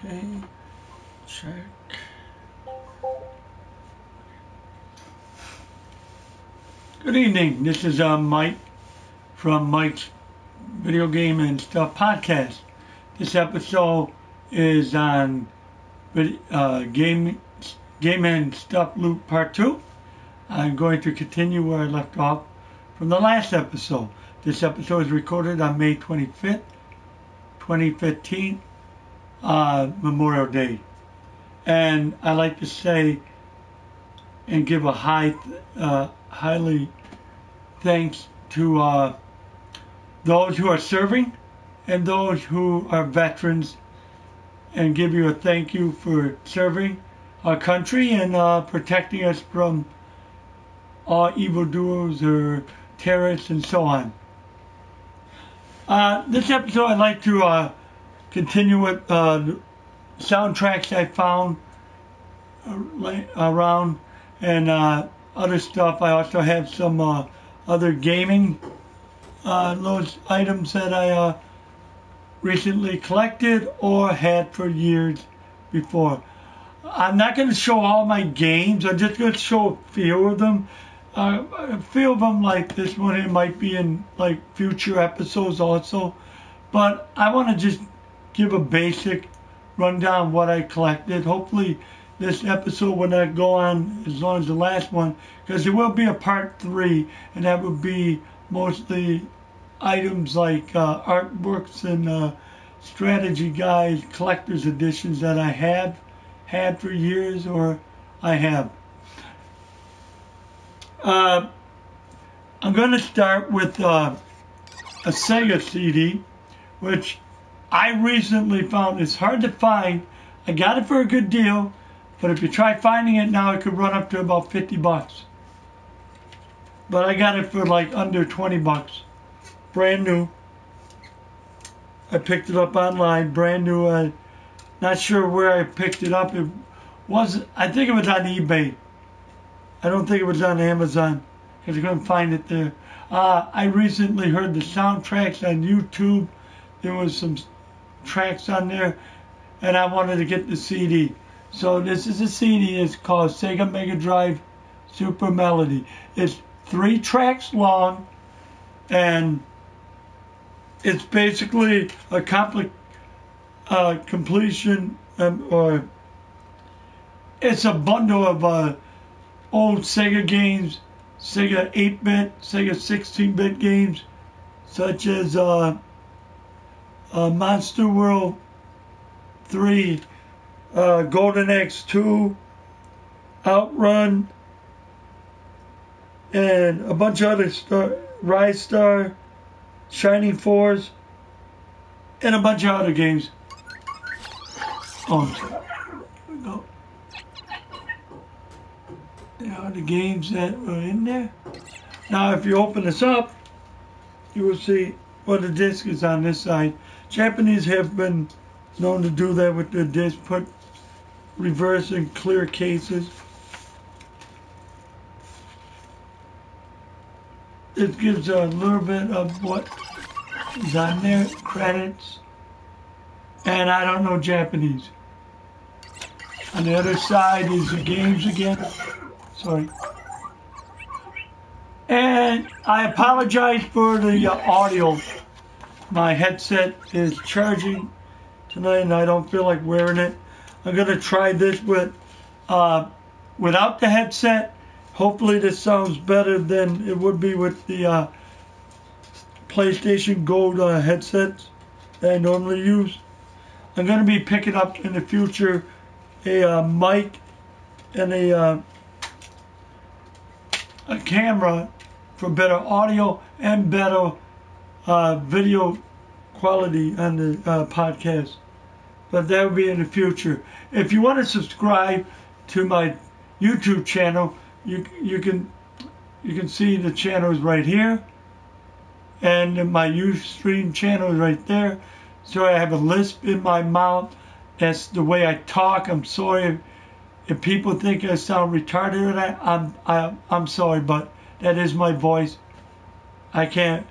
Okay, check. Good evening. This is Mike from Mike's Video Game and Stuff podcast. This episode is on Game and Stuff Loop Part 2. I'm going to continue where I left off from the last episode. This episode is recorded on May 25th, 2015, Memorial Day. And I like to say and give a highly thanks to those who are serving and those who are veterans, and give you a thank you for serving our country and protecting us from all evildoers or terrorists and so on. This episode I'd like to continue with soundtracks I found around and other stuff. I also have some other gaming those items that I recently collected or had for years before. I'm not going to show all my games. I'm just going to show a few of them. A few of them, like this one, it might be in like future episodes also. But I want to just give a basic rundown of what I collected. Hopefully this episode will not go on as long as the last one, because there will be a part 3, and that would be mostly items like artworks and strategy guides, collector's editions that I have had for years or I have. I'm going to start with a Sega CD, which I recently found. It's hard to find. I got it for a good deal, but if you try finding it now, it could run up to about 50 bucks. But I got it for like under 20 bucks. Brand new. I picked it up online, brand new. Not sure where I picked it up. It wasn't, I think it was on eBay. I don't think it was on Amazon, because I couldn't find it there. I recently heard the soundtracks on YouTube. There was some tracks on there, and I wanted to get the CD. So this is a CD. It's called Sega Mega Drive Super Melody. It's 3 tracks long, and it's basically a completion, or it's a bundle of old Sega games, Sega 8-bit, Sega 16-bit games, such as Monster World 3, Golden Axe 2, Outrun, and a bunch of other Rise Star, Shining Force, and a bunch of other games. Oh, I'm sorry. Here we go. There are the games that are in there. Now, if you open this up, you will see what the disc is on this side. Japanese have been known to do that with their disc, put reverse and clear cases. It gives a little bit of what is on there, credits, and I don't know Japanese. On the other side is the games again. Sorry. And I apologize for the audio. My headset is charging tonight and I don't feel like wearing it. I'm going to try this with without the headset. Hopefully this sounds better than it would be with the PlayStation Gold headsets that I normally use. I'm going to be picking up in the future a mic and a camera for better audio and better video quality on the podcast. But that will be in the future. If you want to subscribe to my YouTube channel, you can see the channel is right here, and my Ustream channel is right there. So I have a lisp in my mouth. That's the way I talk. I'm sorry if people think I sound retarded or that. I'm sorry, but that is my voice. I can't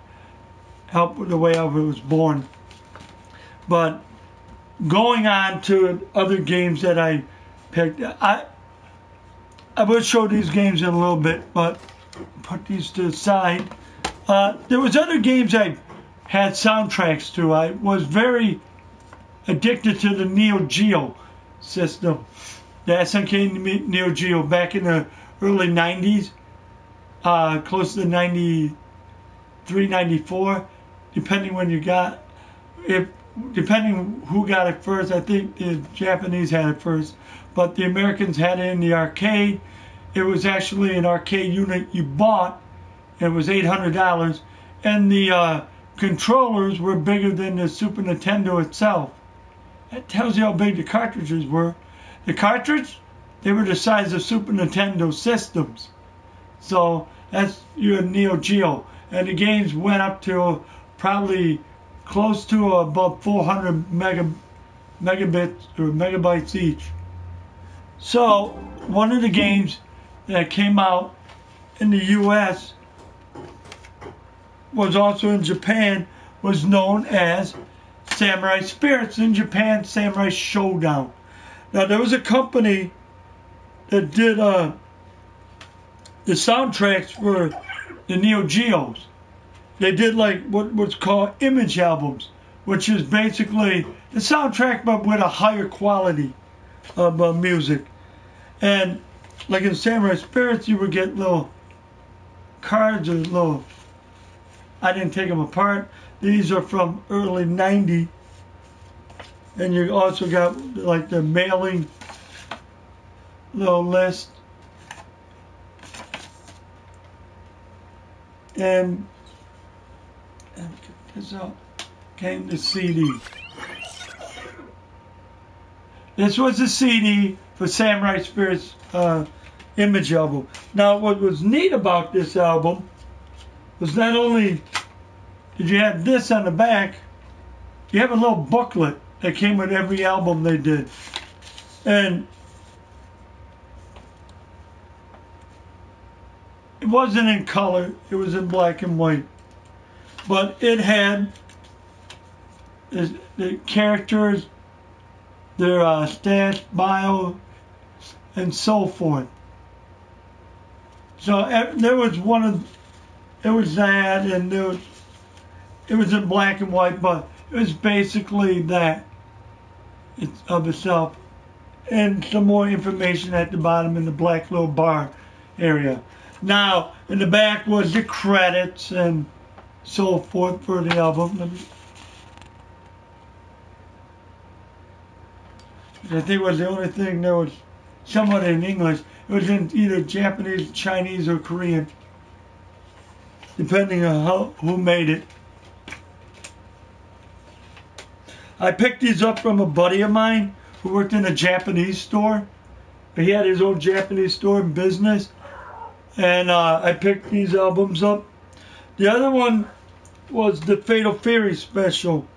help with the way I was born. But going on to other games that I picked. I will show these games in a little bit, but put these to the side. There was other games I had soundtracks to. I was very addicted to the Neo Geo system, the SNK Neo Geo back in the early 90s, close to 93, 94, depending when you got it. Depending who got it first. I think the Japanese had it first, but the Americans had it in the arcade. It was actually an arcade unit you bought. It was $800, and the controllers were bigger than the Super Nintendo itself. That tells you how big the cartridges were. The cartridge, they were the size of Super Nintendo systems. So that's your Neo Geo, and the games went up to probably close to about 400 megabits or megabytes each. So one of the games that came out in the US was also in Japan, was known as Samurai Spirits. In Japan, Samurai Showdown. Now there was a company that did the soundtracks for the Neo Geos. They did like what's called image albums, which is basically the soundtrack but with a higher quality of music. And like in Samurai Spirits, you would get little cards or little, I didn't take them apart. These are from early 90. And you also got like the mailing little list. And get this up. Came the CD. This was the CD for Samurai Spirits image album. Now what was neat about this album was not only did you have this on the back, you have a little booklet that came with every album they did. And it wasn't in color, it was in black and white. But it had the characters, their stats, bio, and so forth. So there was it was that, and it was in black and white, but it was basically that of itself. And some more information at the bottom in the black little bar area. Now, in the back was the credits and so forth for the album. I think was the only thing that was somewhat in English. It was in either Japanese, Chinese, or Korean, depending on who made it. I picked these up from a buddy of mine who worked in a Japanese store. He had his own Japanese store and business. And I picked these albums up. The other one was the Fatal Fury special.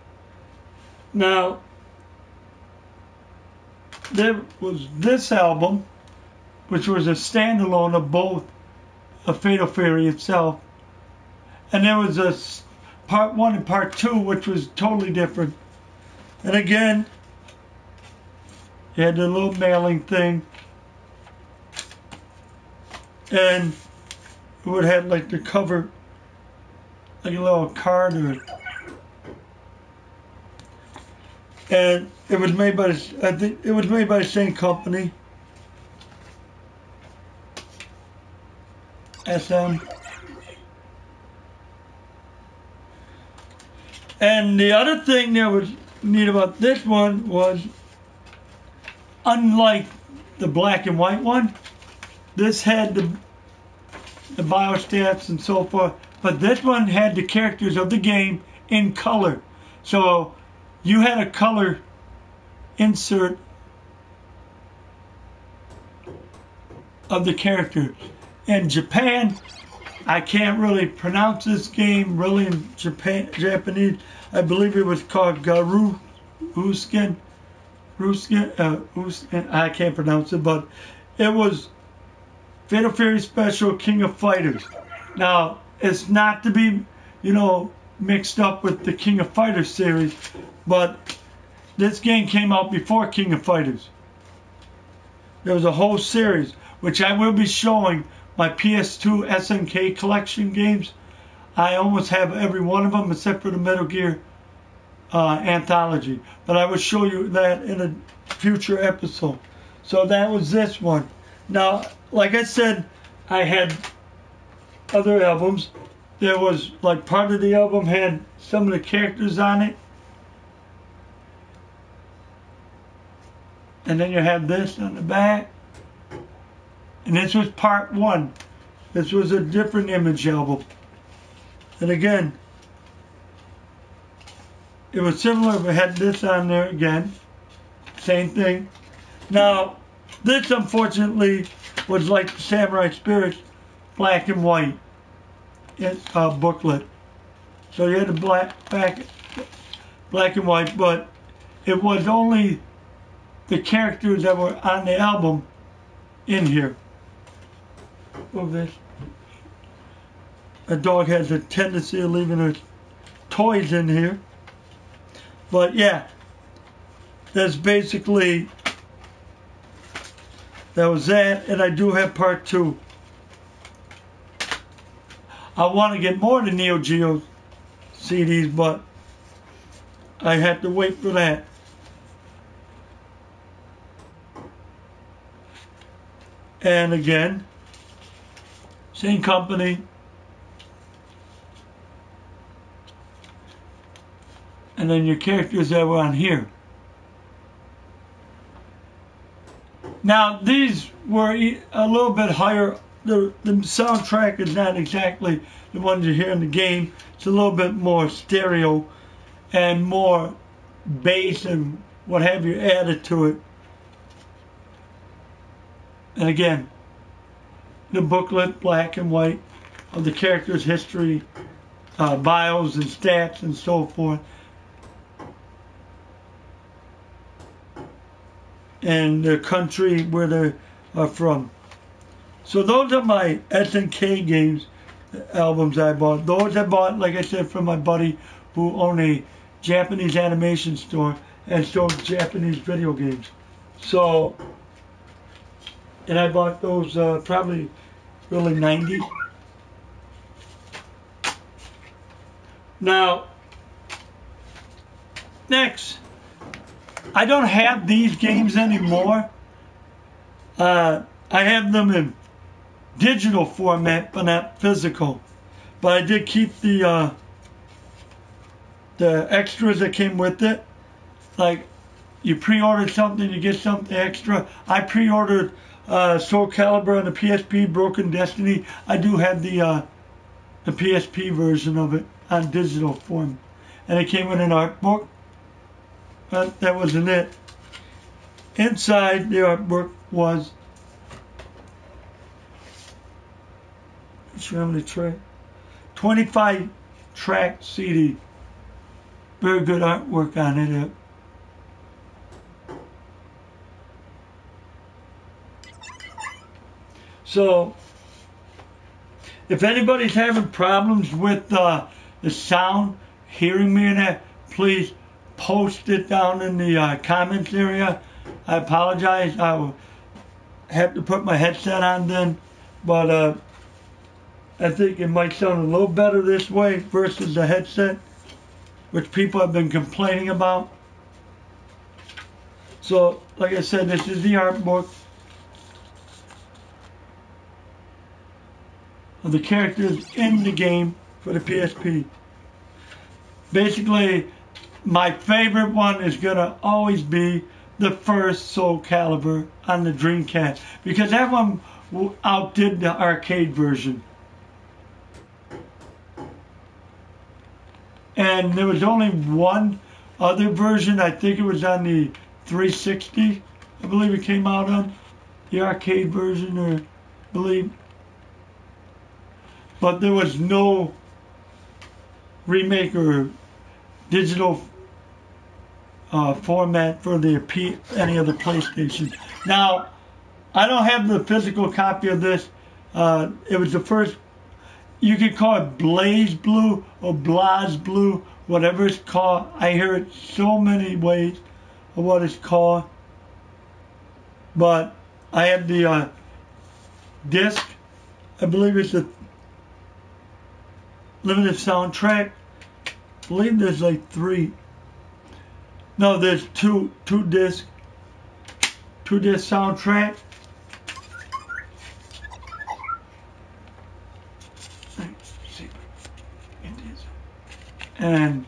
Now, there was this album, which was a standalone of both a Fatal Fury itself. And there was a part 1 and part 2, which was totally different. And again, you had the little mailing thing. And it would have like the cover, like a little card, and it was made by, I think it was made by the same company, SM. And the other thing that was neat about this one was, unlike the black and white one, this had the biostats and so forth, but this one had the characters of the game in color. So you had a color insert of the characters. In Japan, I can't really pronounce this game really in Japanese. I believe it was called Garuskin. I can't pronounce it, but it was Fatal Fury Special King of Fighters. Now, it's not to be, mixed up with the King of Fighters series, but This game came out before King of Fighters. There was a whole series, which I will be showing my PS2 SNK collection games. I almost have every one of them except for the Metal Gear anthology. But I will show you that in a future episode. So that was this one. Now, like I said, I had other albums. There was, like, part of the album had some of the characters on it. And then you have this on the back. And this was part one. This was a different Image album. And again, it was similar, but had this on there again. Same thing. Now, this unfortunately was like the Samurai Spirits, black and white booklet. So you had the black and white, but it was only the characters that were on the album in here. Look at this. A dog has a tendency of leaving her toys in here. But yeah, that's basically, that was that, and I do have part two. I want to get more of the Neo Geo CDs, but I had to wait for that. And again, same company. And then your characters that were on here. Now, these were a little bit higher. The soundtrack is not exactly the ones you hear in the game. It's a little bit more stereo and more bass and what have you added to it. And again, the booklet, black and white, of the character's history, bios and stats and so forth. And the country where they are from. So those are my SNK games, albums I bought. Those I bought, like I said, from my buddy who owned a Japanese animation store and sold Japanese video games. So, and I bought those probably early 90s. Now, next. I don't have these games anymore. I have them in digital format, but not physical. But I did keep the extras that came with it. Like, you pre-ordered something, you get something extra. I pre-ordered Soul Calibur on the PSP, Broken Destiny. I do have the PSP version of it on digital form. And it came with an art book. But that wasn't it. Inside the artwork was, show how many track, 25 track CD. Very good artwork on it. So, if anybody's having problems with the sound, hearing me in that, please post it down in the comments area. I apologize. I will have to put my headset on then, but I think it might sound a little better this way versus the headset, which people have been complaining about. So, like I said, this is the art book of the characters in the game for the PSP. Basically, my favorite one is going to always be the first Soul Calibur on the Dreamcast, because that one outdid the arcade version. And there was only one other version. I think it was on the 360. I believe it came out on the arcade version, or I believe. But there was no remake or digital format for the any of the PlayStation. Now, I don't have the physical copy of this. It was the first, you could call it Blaze Blue or Blaz Blue, whatever it's called. I hear it so many ways. of what it's called. But I have the disc. I believe it's a limited soundtrack. I believe there's like 3. No, there's two disc soundtrack. And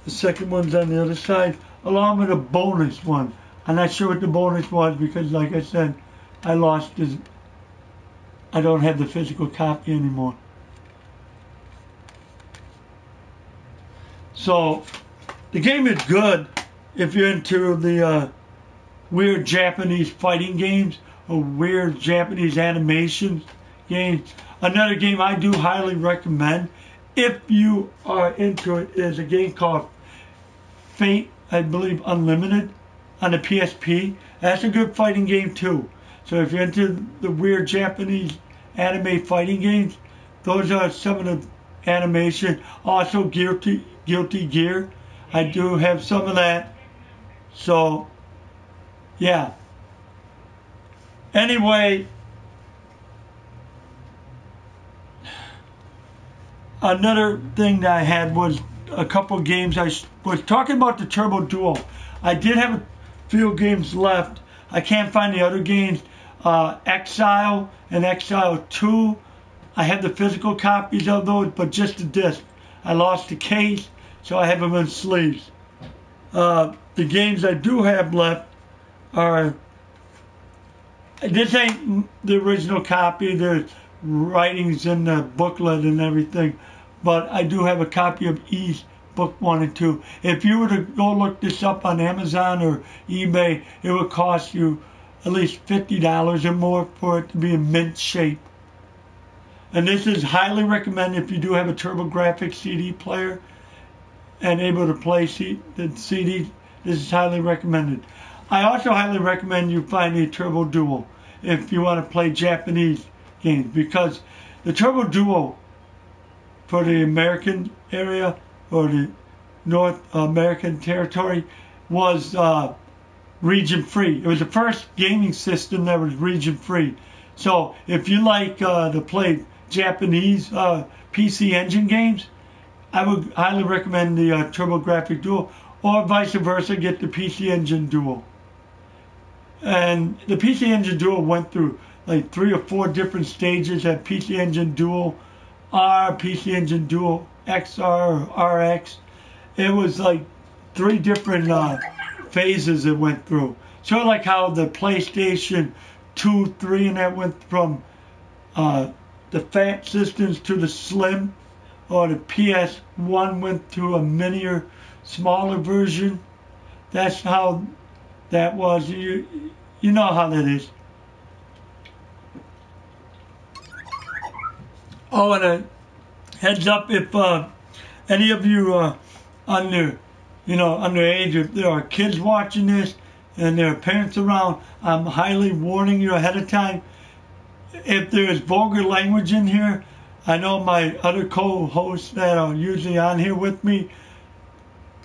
the second one's on the other side, along with a bonus one. I'm not sure what the bonus was because, like I said, I lost this. I don't have the physical copy anymore. So the game is good if you're into the weird Japanese fighting games or weird Japanese animation games. Another game I do highly recommend if you are into it is a game called Fate, I believe Unlimited on the PSP. That's a good fighting game too. So if you're into the weird Japanese anime fighting games, those are some of the animation. Also Guilty Gear. I do have some of that. So yeah. Anyway, another thing that I had was a couple of games. I was talking about the Turbo Duo. I did have a few games left. I can't find the other games. Exile and Exile 2. I have the physical copies of those, but just the disc. I lost the case, so I have them in sleeves. The games I do have left are, this ain't the original copy. There's writings in the booklet and everything, but I do have a copy of Ys Book 1 and 2. If you were to go look this up on Amazon or eBay, it would cost you at least $50 or more for it to be in mint shape. And this is highly recommended if you do have a TurboGrafx CD player and able to play the CD. This is highly recommended. I also highly recommend you find a Turbo Duo if you want to play Japanese games, because the Turbo Duo for the American area or the North American territory was region free. It was the first gaming system that was region free. So if you like to play Japanese PC Engine games, I would highly recommend the TurboGrafx Duo, or vice versa, get the PC Engine Duo. And the PC Engine Duo went through like 3 or 4 different stages at PC Engine Duo R, PC Engine Duo XR or RX. It was like 3 different phases it went through. Sort of like how the PlayStation 2, 3, and that went from the fat systems to the slim, or the PS1 went to a minier, smaller version. That's how that was. You know how that is. Oh, and a heads up, if any of you underage, if there are kids watching this and there are parents around, I'm highly warning you ahead of time. If there is vulgar language in here, I know my other co-hosts that are usually on here with me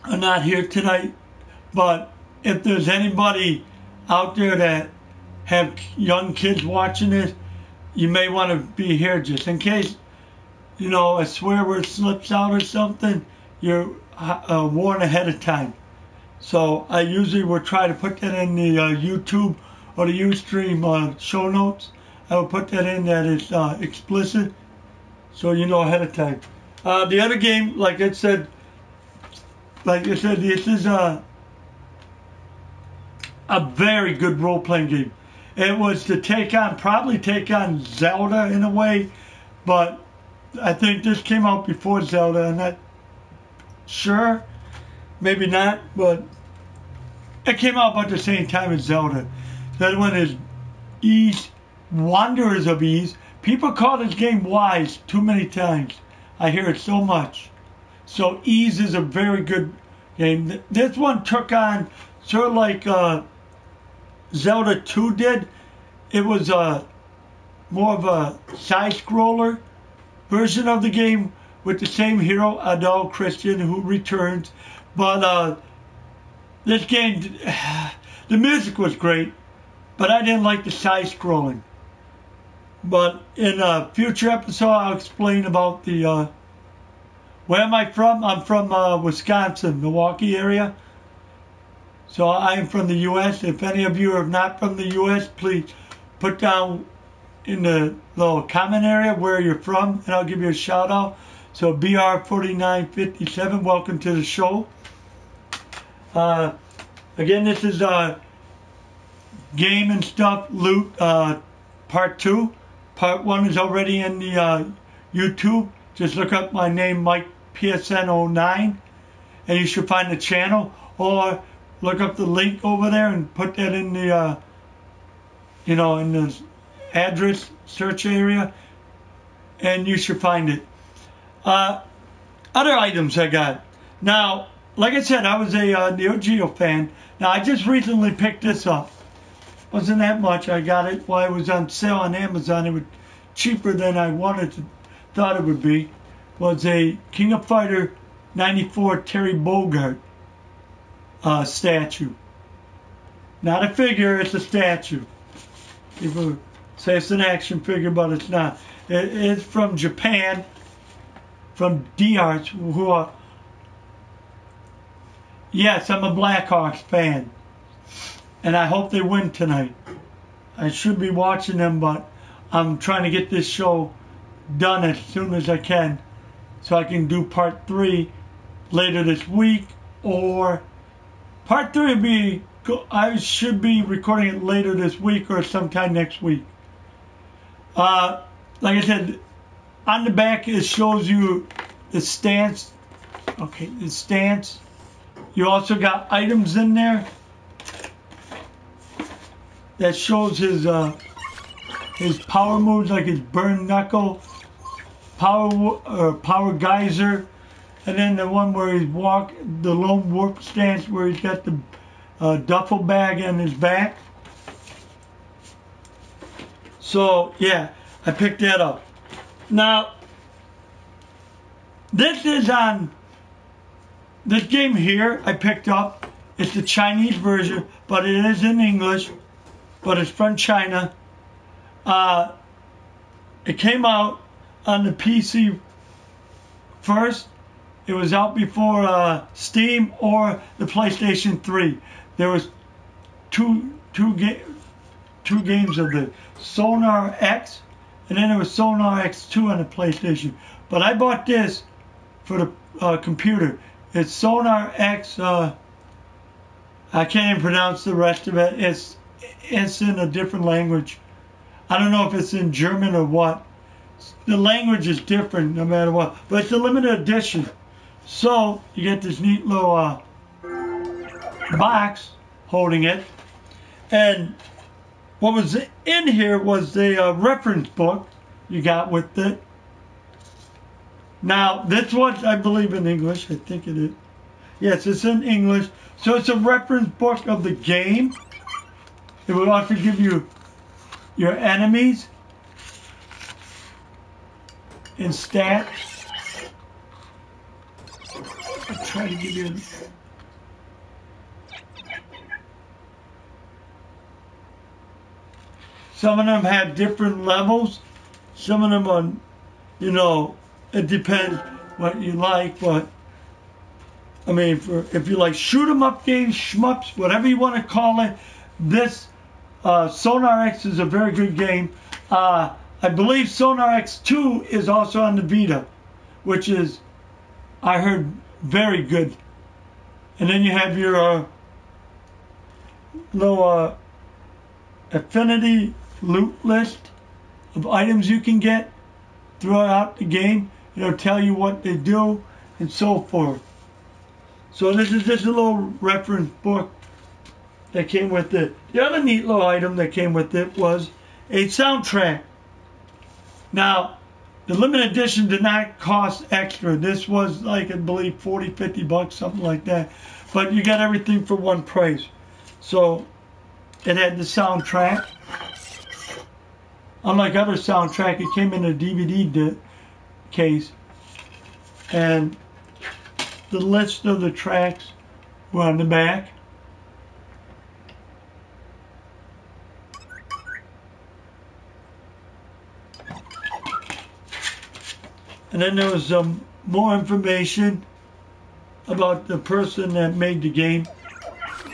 are not here tonight, but if there's anybody out there that have young kids watching this, you may want to be here just in case, a swear word slips out or something. You're warned ahead of time. So I usually will try to put that in the YouTube or the Ustream show notes. I will put that in that is explicit, so you know ahead of time. The other game, like I said, this is a very good role-playing game. It was to probably take on Zelda in a way, but I think this came out before Zelda. I'm not sure, maybe not, but it came out about the same time as Zelda. The other one is Ys, Wanderers of Ys. People call this game Wise too many times. I hear it so much. So Ys is a very good game. This one took on sort of like Zelda 2 did. It was more of a side-scroller version of the game with the same hero, Adol Christian, who returns. But this game, the music was great, but I didn't like the side scrolling. But in a future episode, I'll explain about the, where am I from? I'm from Wisconsin, Milwaukee area. So I am from the U.S. If any of you are not from the U.S., please put down in the little comment area where you're from, and I'll give you a shout out. So BR4957, welcome to the show. Again, this is Game and Stuff Loot Part 2. Part 1 is already in the YouTube. Just look up my name, Mike PSN09, and you should find the channel. Or look up the link over there and put that in the, in the address search area, and you should find it. Other items I got. Now, like I said, I was a Neo Geo fan. Now, I just recently picked this up. Wasn't that much. I got it while it was on sale on Amazon. It was cheaper than I thought it would be. Was a King of Fighter 94 Terry Bogard statue. Not a figure, it's a statue. People say it's an action figure, but it's not. It's from Japan, from D-Arts, who are... Yes, I'm a Blackhawks fan, and I hope they win tonight. I should be watching them, but I'm trying to get this show done as soon as I can, so I can do part 3 later this week, or part 3 will be, I should be recording it later this week or sometime next week. Like I said, on the back it shows you the stance. Okay, the stance. You also got items in there that shows his power moves, like his burn knuckle, power geyser, and then the one where he's the lone warp stance, where he's got the duffel bag on his back. So yeah, I picked that up. Now, this is on this game here I picked up. It's the Chinese version, but it is in English, but it's from China. It came out on the PC first. It was out before Steam or the PlayStation 3. There was two games of the Sonar X, and then there was Sonar X2 on the PlayStation. But I bought this for the computer. It's Sonar X. I can't even pronounce the rest of it. It's in a different language. I don't know if it's in German or what. The language is different no matter what. But it's a limited edition. So you get this neat little box holding it. And what was in here was the reference book you got with it. Now, this was, I believe, in English. I think it is. Yes, it's in English. So it's a reference book of the game. It will also give you your enemies and stats. I'll try to give you... Some of them have different levels. Some of them are, it depends what you like, but I mean, if you like shoot 'em up games, shmups, whatever you want to call it, this Sonar X is a very good game. I believe Sonar X2 is also on the Vita, which is, I heard, very good. And then you have your little affinity loot list of items you can get throughout the game. It'll tell you what they do and so forth. So this is just a little reference book that came with it. The other neat little item that came with it was a soundtrack. Now, the limited edition did not cost extra. This was like, I believe, 40, 50 bucks, something like that. But you got everything for one price. So it had the soundtrack. Unlike other soundtrack, it came in a DVD case. And the list of the tracks were on the back. And then there was some more information about the person that made the game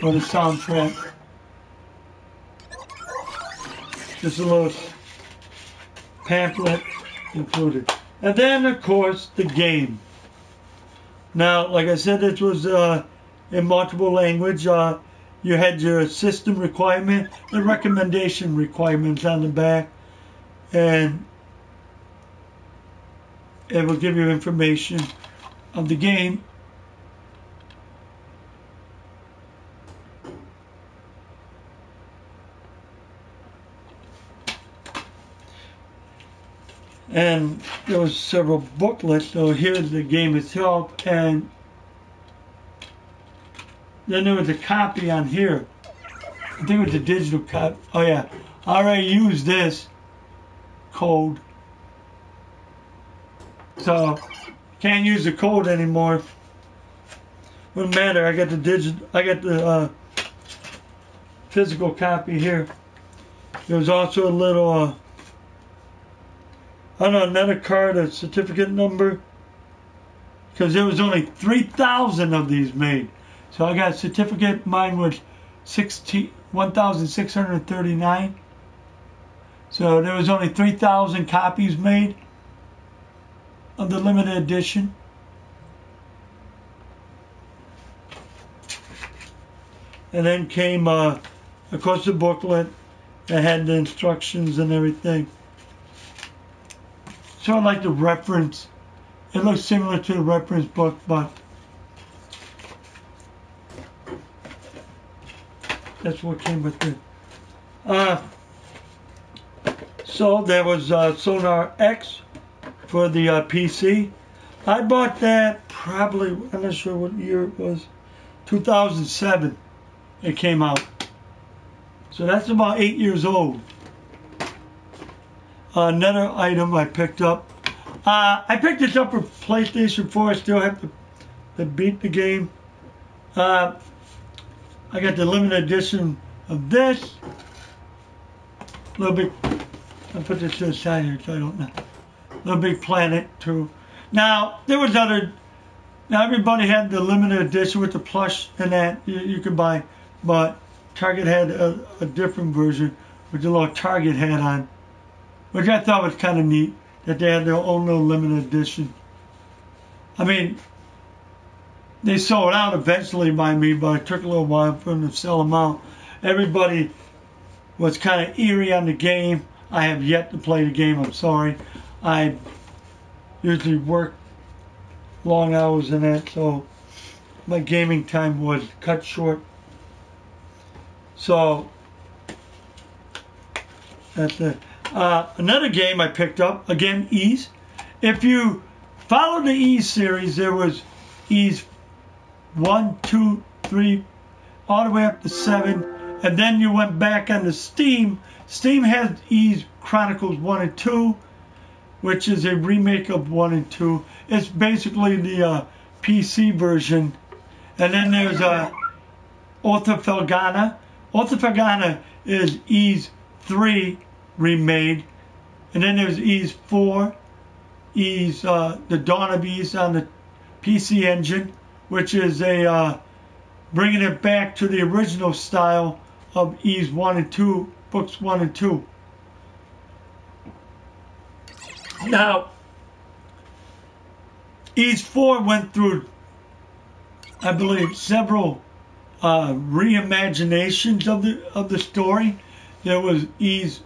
or the soundtrack. Just a little pamphlet included. And then, of course, the game. Now, like I said, this was in multiple language. You had your system requirement, the recommendation requirements on the back, and it will give you information of the game. And there was several booklets. So here's the game itself, and then there was a copy on here. I think it was a digital copy. Oh yeah, I already used this code, so can't use the code anymore. Wouldn't matter. I got the physical copy here. There was also a little I don't know, another card, a certificate number, because there was only 3,000 of these made. So I got a certificate. Mine was 1,639. So there was only 3,000 copies made of the limited edition. And then came, of course, the booklet that had the instructions and everything. Sort of like the reference. It looks similar to the reference book, but that's what came with it. So there was Sonar X for the PC. I bought that probably, I'm not sure what year it was, 2007 it came out. So that's about 8 years old. Another item I picked up. I picked this up for PlayStation 4. I still have to beat the game. I got the limited edition of this. Little Big, I'll put this to the side here so I don't know. Little Big Planet 2. Now, there was other, now everybody had the limited edition with the plush and that you could buy, but Target had a different version with the little Target hat on, which I thought was kind of neat, that they had their own little limited edition. I mean, they sold out eventually by me, but it took a little while for them to sell them out. Everybody was kind of eerie on the game. I have yet to play the game, I'm sorry. I usually work long hours in that, so my gaming time was cut short. So, that's it. Another game I picked up, again, Ys. If you follow the Ys series, there was Ys 1, 2, 3, all the way up to 7, and then you went back onto Steam. Steam has Ys Chronicles 1 and 2, which is a remake of 1 and 2. It's basically the PC version. And then there's Ortha Felghana. Ortha Felghana is Ys 3 remade. And then there's Ys 4, Ys, the Dawn of Ys on the PC Engine, which is a bringing it back to the original style of Ys 1 and 2, books 1 and 2. Now, Ys 4 went through, I believe, several reimaginations of the story. There was Ys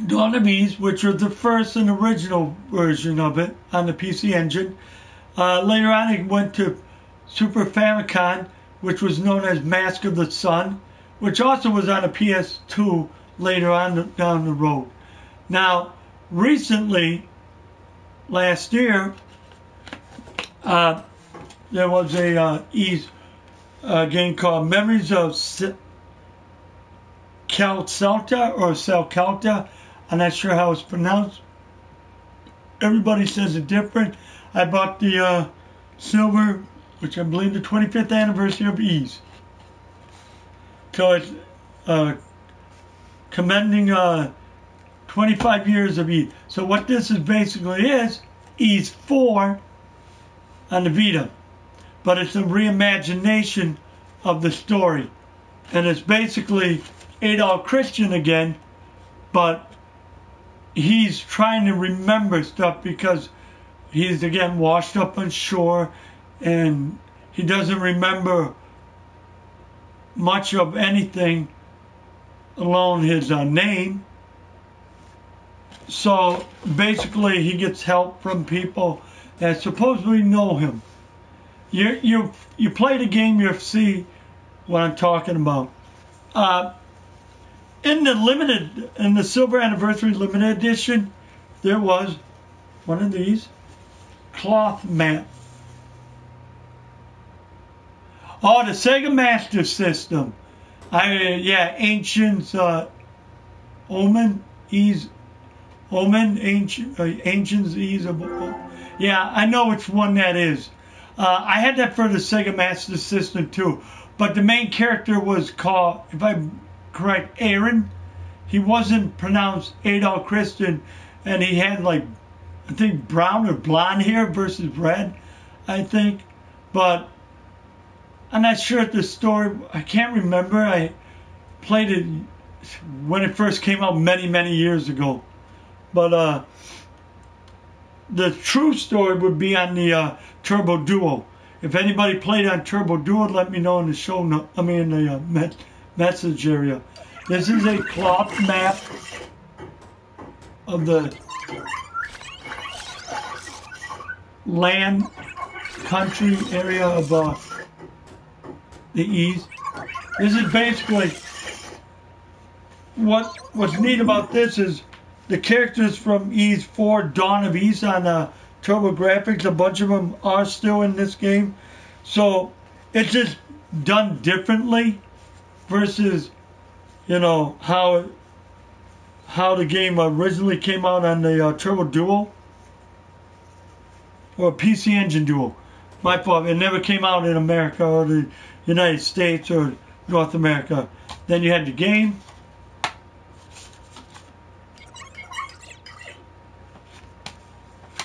Dawn of Ys, which was the first and original version of it on the PC Engine. Later on, it went to Super Famicom, which was known as Mask of the Sun, which also was on a PS2 later on down the road. Now, recently, last year, there was a Ys game called Memories of Celcelta or Celcelta. I'm not sure how it's pronounced. Everybody says it different. I bought the silver, which I believe the 25th anniversary of Ys. So it's commending 25 years of Ys. So what this is basically is Ys 4 on the Vita, but it's a reimagination of the story, and it's basically Adolf Christian again, but he's trying to remember stuff because he's again washed up on shore, and he doesn't remember much of anything alone his name. So basically he gets help from people that supposedly know him. You play the game, you'll see what I'm talking about. In the Silver Anniversary Limited Edition, there was one of these cloth mat. Oh, the Sega Master System. Ancients, Omen, Ys, Omen, Ancients, Ys of, yeah, I know which one that is. I had that for the Sega Master System too, but the main character was called, if I'm correct, Aaron. He wasn't pronounced Adolf Christian, and he had like, I think brown or blonde hair versus red, I think, but I'm not sure if the story, I can't remember. I played it when it first came out many years ago. But the true story would be on the Turbo Duo. If anybody played on Turbo Duo, let me know in the show note, in the message area. This is a cloth map of the land, country area of the Ys. This is basically what's neat about this is the characters from Ys 4 Dawn of Ys on TurboGrafx, a bunch of them are still in this game. So it's just done differently versus, you know, how the game originally came out on the Turbo Duo or PC Engine Duo. My fault, it never came out in America or the United States or North America. Then you had the game.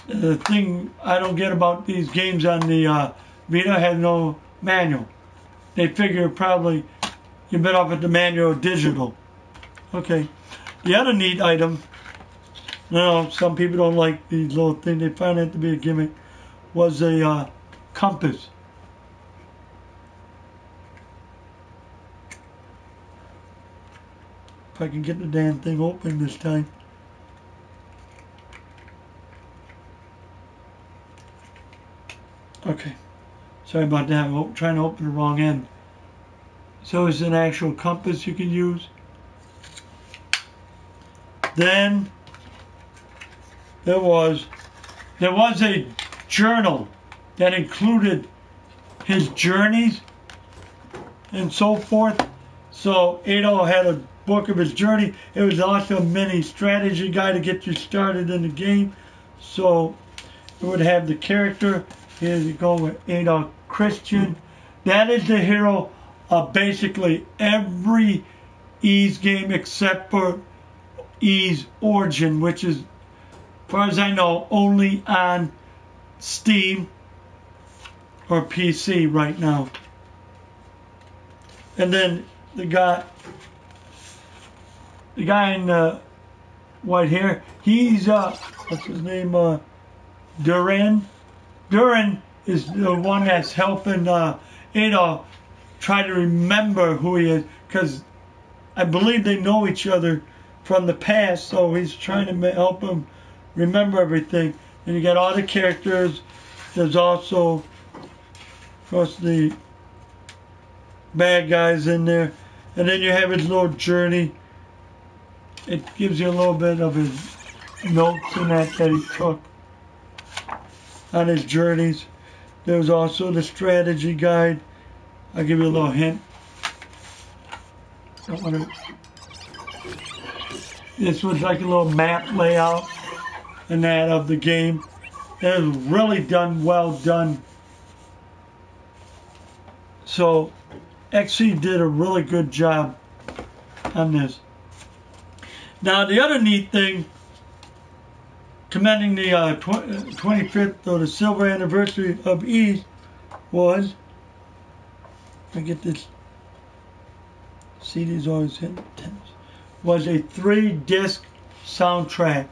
The thing I don't get about these games on the Vita has no manual. They figure probably you're better off with the manual digital. Okay. The other neat item, some people don't like these little things, they find it to be a gimmick, was a compass. If I can get the damn thing open this time. Okay, sorry about that. I'm trying to open the wrong end. So it's an actual compass you can use. Then there was a journal that included his journeys and so forth. So Adolf had a book of his journey. It was also a mini strategy guide to get you started in the game. So it would have the character. Here you go with Adolf Christian. That is the hero of basically every Ys game except for Ys Origin, which is, as far as I know, only on Steam or PC right now. And then the guy in white hair, he's what's his name? Duran. Duran is the one that's helping Adolf try to remember who he is, because I believe they know each other from the past, so he's trying to help him remember everything. And you got all the characters. There's also, of course, the bad guys in there. And then you have his little journey. It gives you a little bit of his notes in that he took on his journeys. There's also the strategy guide. I'll give you a little hint. This was like a little map layout and that of the game. It was really well done. So XSEED did a really good job on this. Now the other neat thing commending the 25th or the silver anniversary of Ys was, I get this, CD's always hitting, was a 3-disc soundtrack.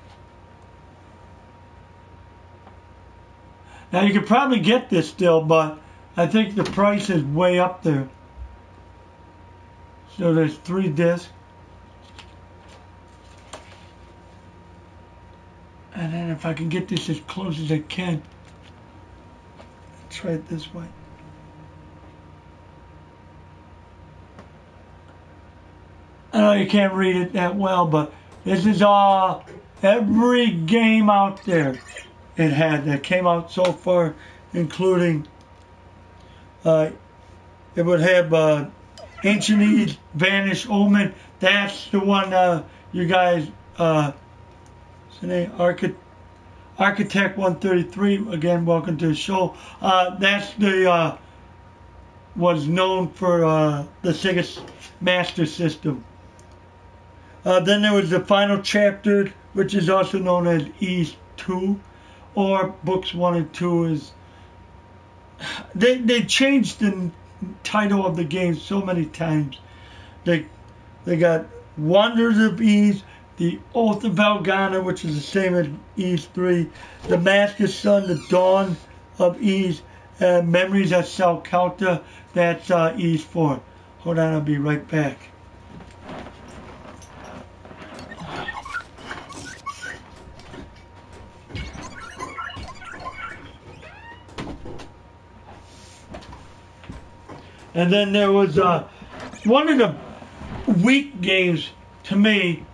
Now you could probably get this still, but I think the price is way up there. So there's 3 discs. And then if I can get this as close as I can, try it this way. I know you can't read it that well, but this is every game out there it had that came out so far, including it would have Ancient Ys, Vanish, Omen. That's the one you guys Architect 133, again, welcome to the show. That's the was known for the Sega Master System. Then there was the final chapter, which is also known as Ys 2, or books 1 and 2 is. They changed the title of the game so many times. They got Wonders of Ys, The Oath of Elgana, which is the same as Ys 3, Damascus Sun, The Dawn of Ys, Memories of Salcalta, that's Ys 4. Hold on, I'll be right back. And then there was one of the weak games to me.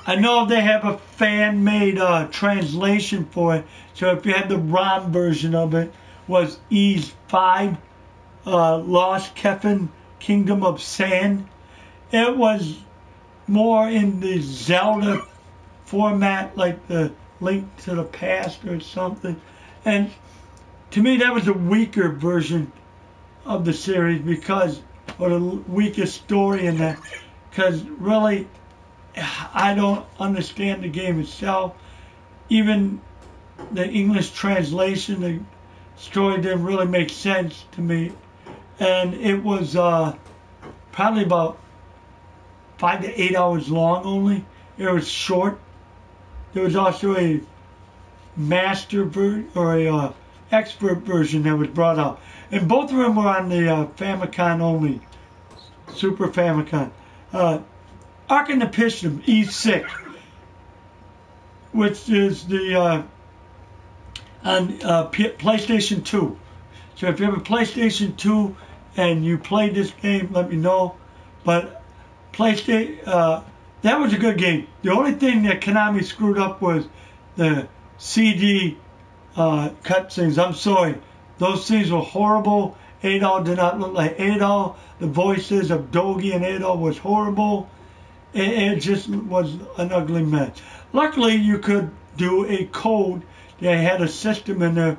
I know they have a fan-made translation for it. So if you had the ROM version of it, was Ys 5, Lost Kefin, Kingdom of Sand. It was more in the Zelda format, like the Link to the Past or something. And to me, that was a weaker version of the series because, or the weakest story in that, because really, I don't understand the game itself. Even the English translation, the story didn't really make sense to me. And it was probably about 5 to 8 hours long only. It was short. There was also a master version or a expert version that was brought out. And both of them were on the Famicom only, Super Famicom. Ark in the Piston, Ys 6, which is the on PlayStation 2. So if you have a PlayStation 2 and you played this game, let me know. But PlayStation, that was a good game. The only thing that Konami screwed up was the CD cutscenes. I'm sorry. Those scenes were horrible. Adol did not look like Adol. The voices of Dogi and Adol was horrible. It just was an ugly mess. Luckily, you could do a code. They had a system in there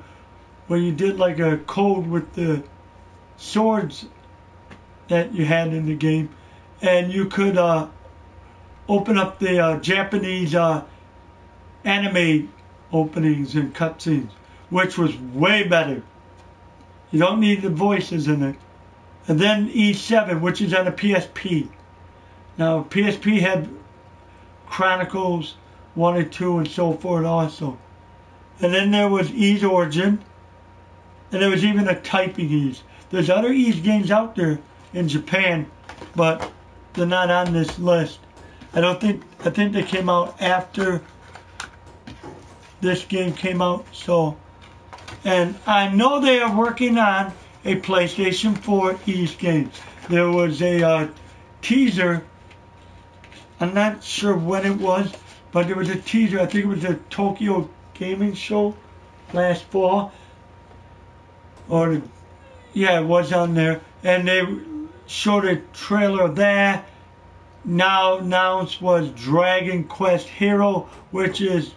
where you did like a code with the swords that you had in the game. And you could open up the Japanese anime openings and cutscenes, which was way better. You don't need the voices in it. And then Ys 7, which is on a PSP. Now, PSP had Chronicles 1 and 2 and so forth also. And then there was Ys Origin. And there was even a typing Ys. There's other Ys games out there in Japan, but they're not on this list. I think they came out after this game came out. So, and I know they are working on a PlayStation 4 Ys game. There was a teaser. I'm not sure when it was, but there was a teaser. I think it was a Tokyo Gaming Show last fall. Or, yeah, it was on there. And they showed a trailer of that. Now announced was Dragon Quest Hero, which is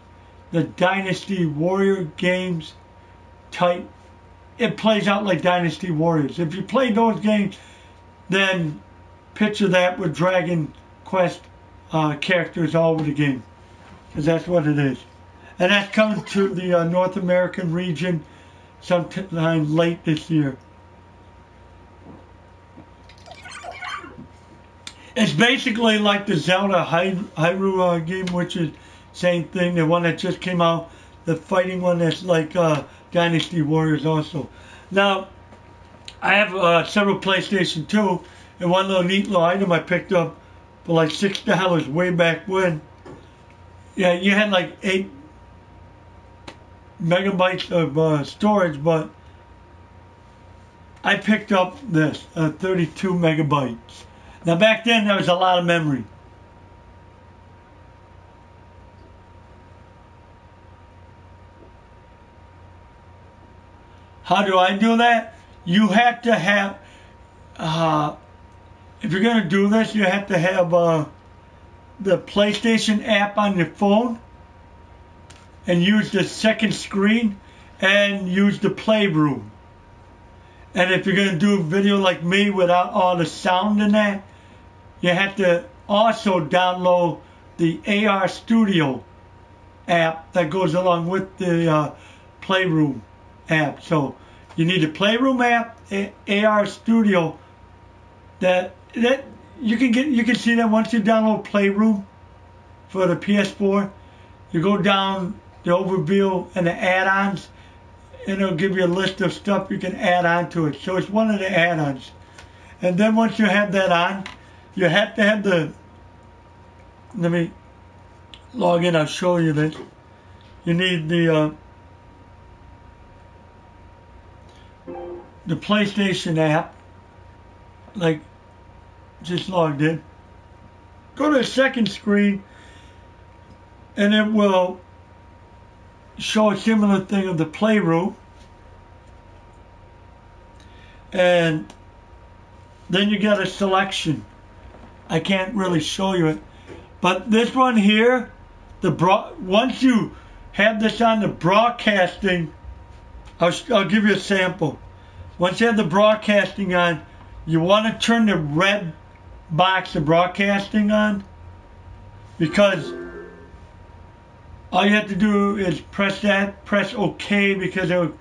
the Dynasty Warrior games type. It plays out like Dynasty Warriors. If you play those games, then picture that with Dragon Quest characters all over the game, because that's what it is. And that's coming to the North American region sometime late this year. It's basically like the Zelda Hyrule game, which is same thing. The one that just came out, the fighting one that's like Dynasty Warriors also. Now, I have several PlayStation 2, and one little neat little item I picked up for like $6 way back when. Yeah, you had like 8 megabytes of storage, but I picked up this 32 megabytes. Now back then there was a lot of memory. How do I do that? You have to have, if you're going to do this, you have to have the PlayStation app on your phone and use the second screen and use the Playroom. And if you're going to do a video like me without all the sound in that, you have to also download the AR Studio app that goes along with the Playroom app. So you need the Playroom app, AR Studio. That you can see that once you download Playroom for the PS4, you go down the overview and the add-ons, and it'll give you a list of stuff you can add on to it. So it's one of the add-ons. And then once you have that on, you have to have let me log in, I'll show you this. You need the PlayStation app, like just logged in. Go to the second screen and it will show a similar thing of the Playroom. And then you get a selection. I can't really show you it. But this one here, once you have this on the broadcasting, I'll give you a sample. Once you have the broadcasting on, you want to turn the red box of broadcasting on, because all you have to do is press OK, because it will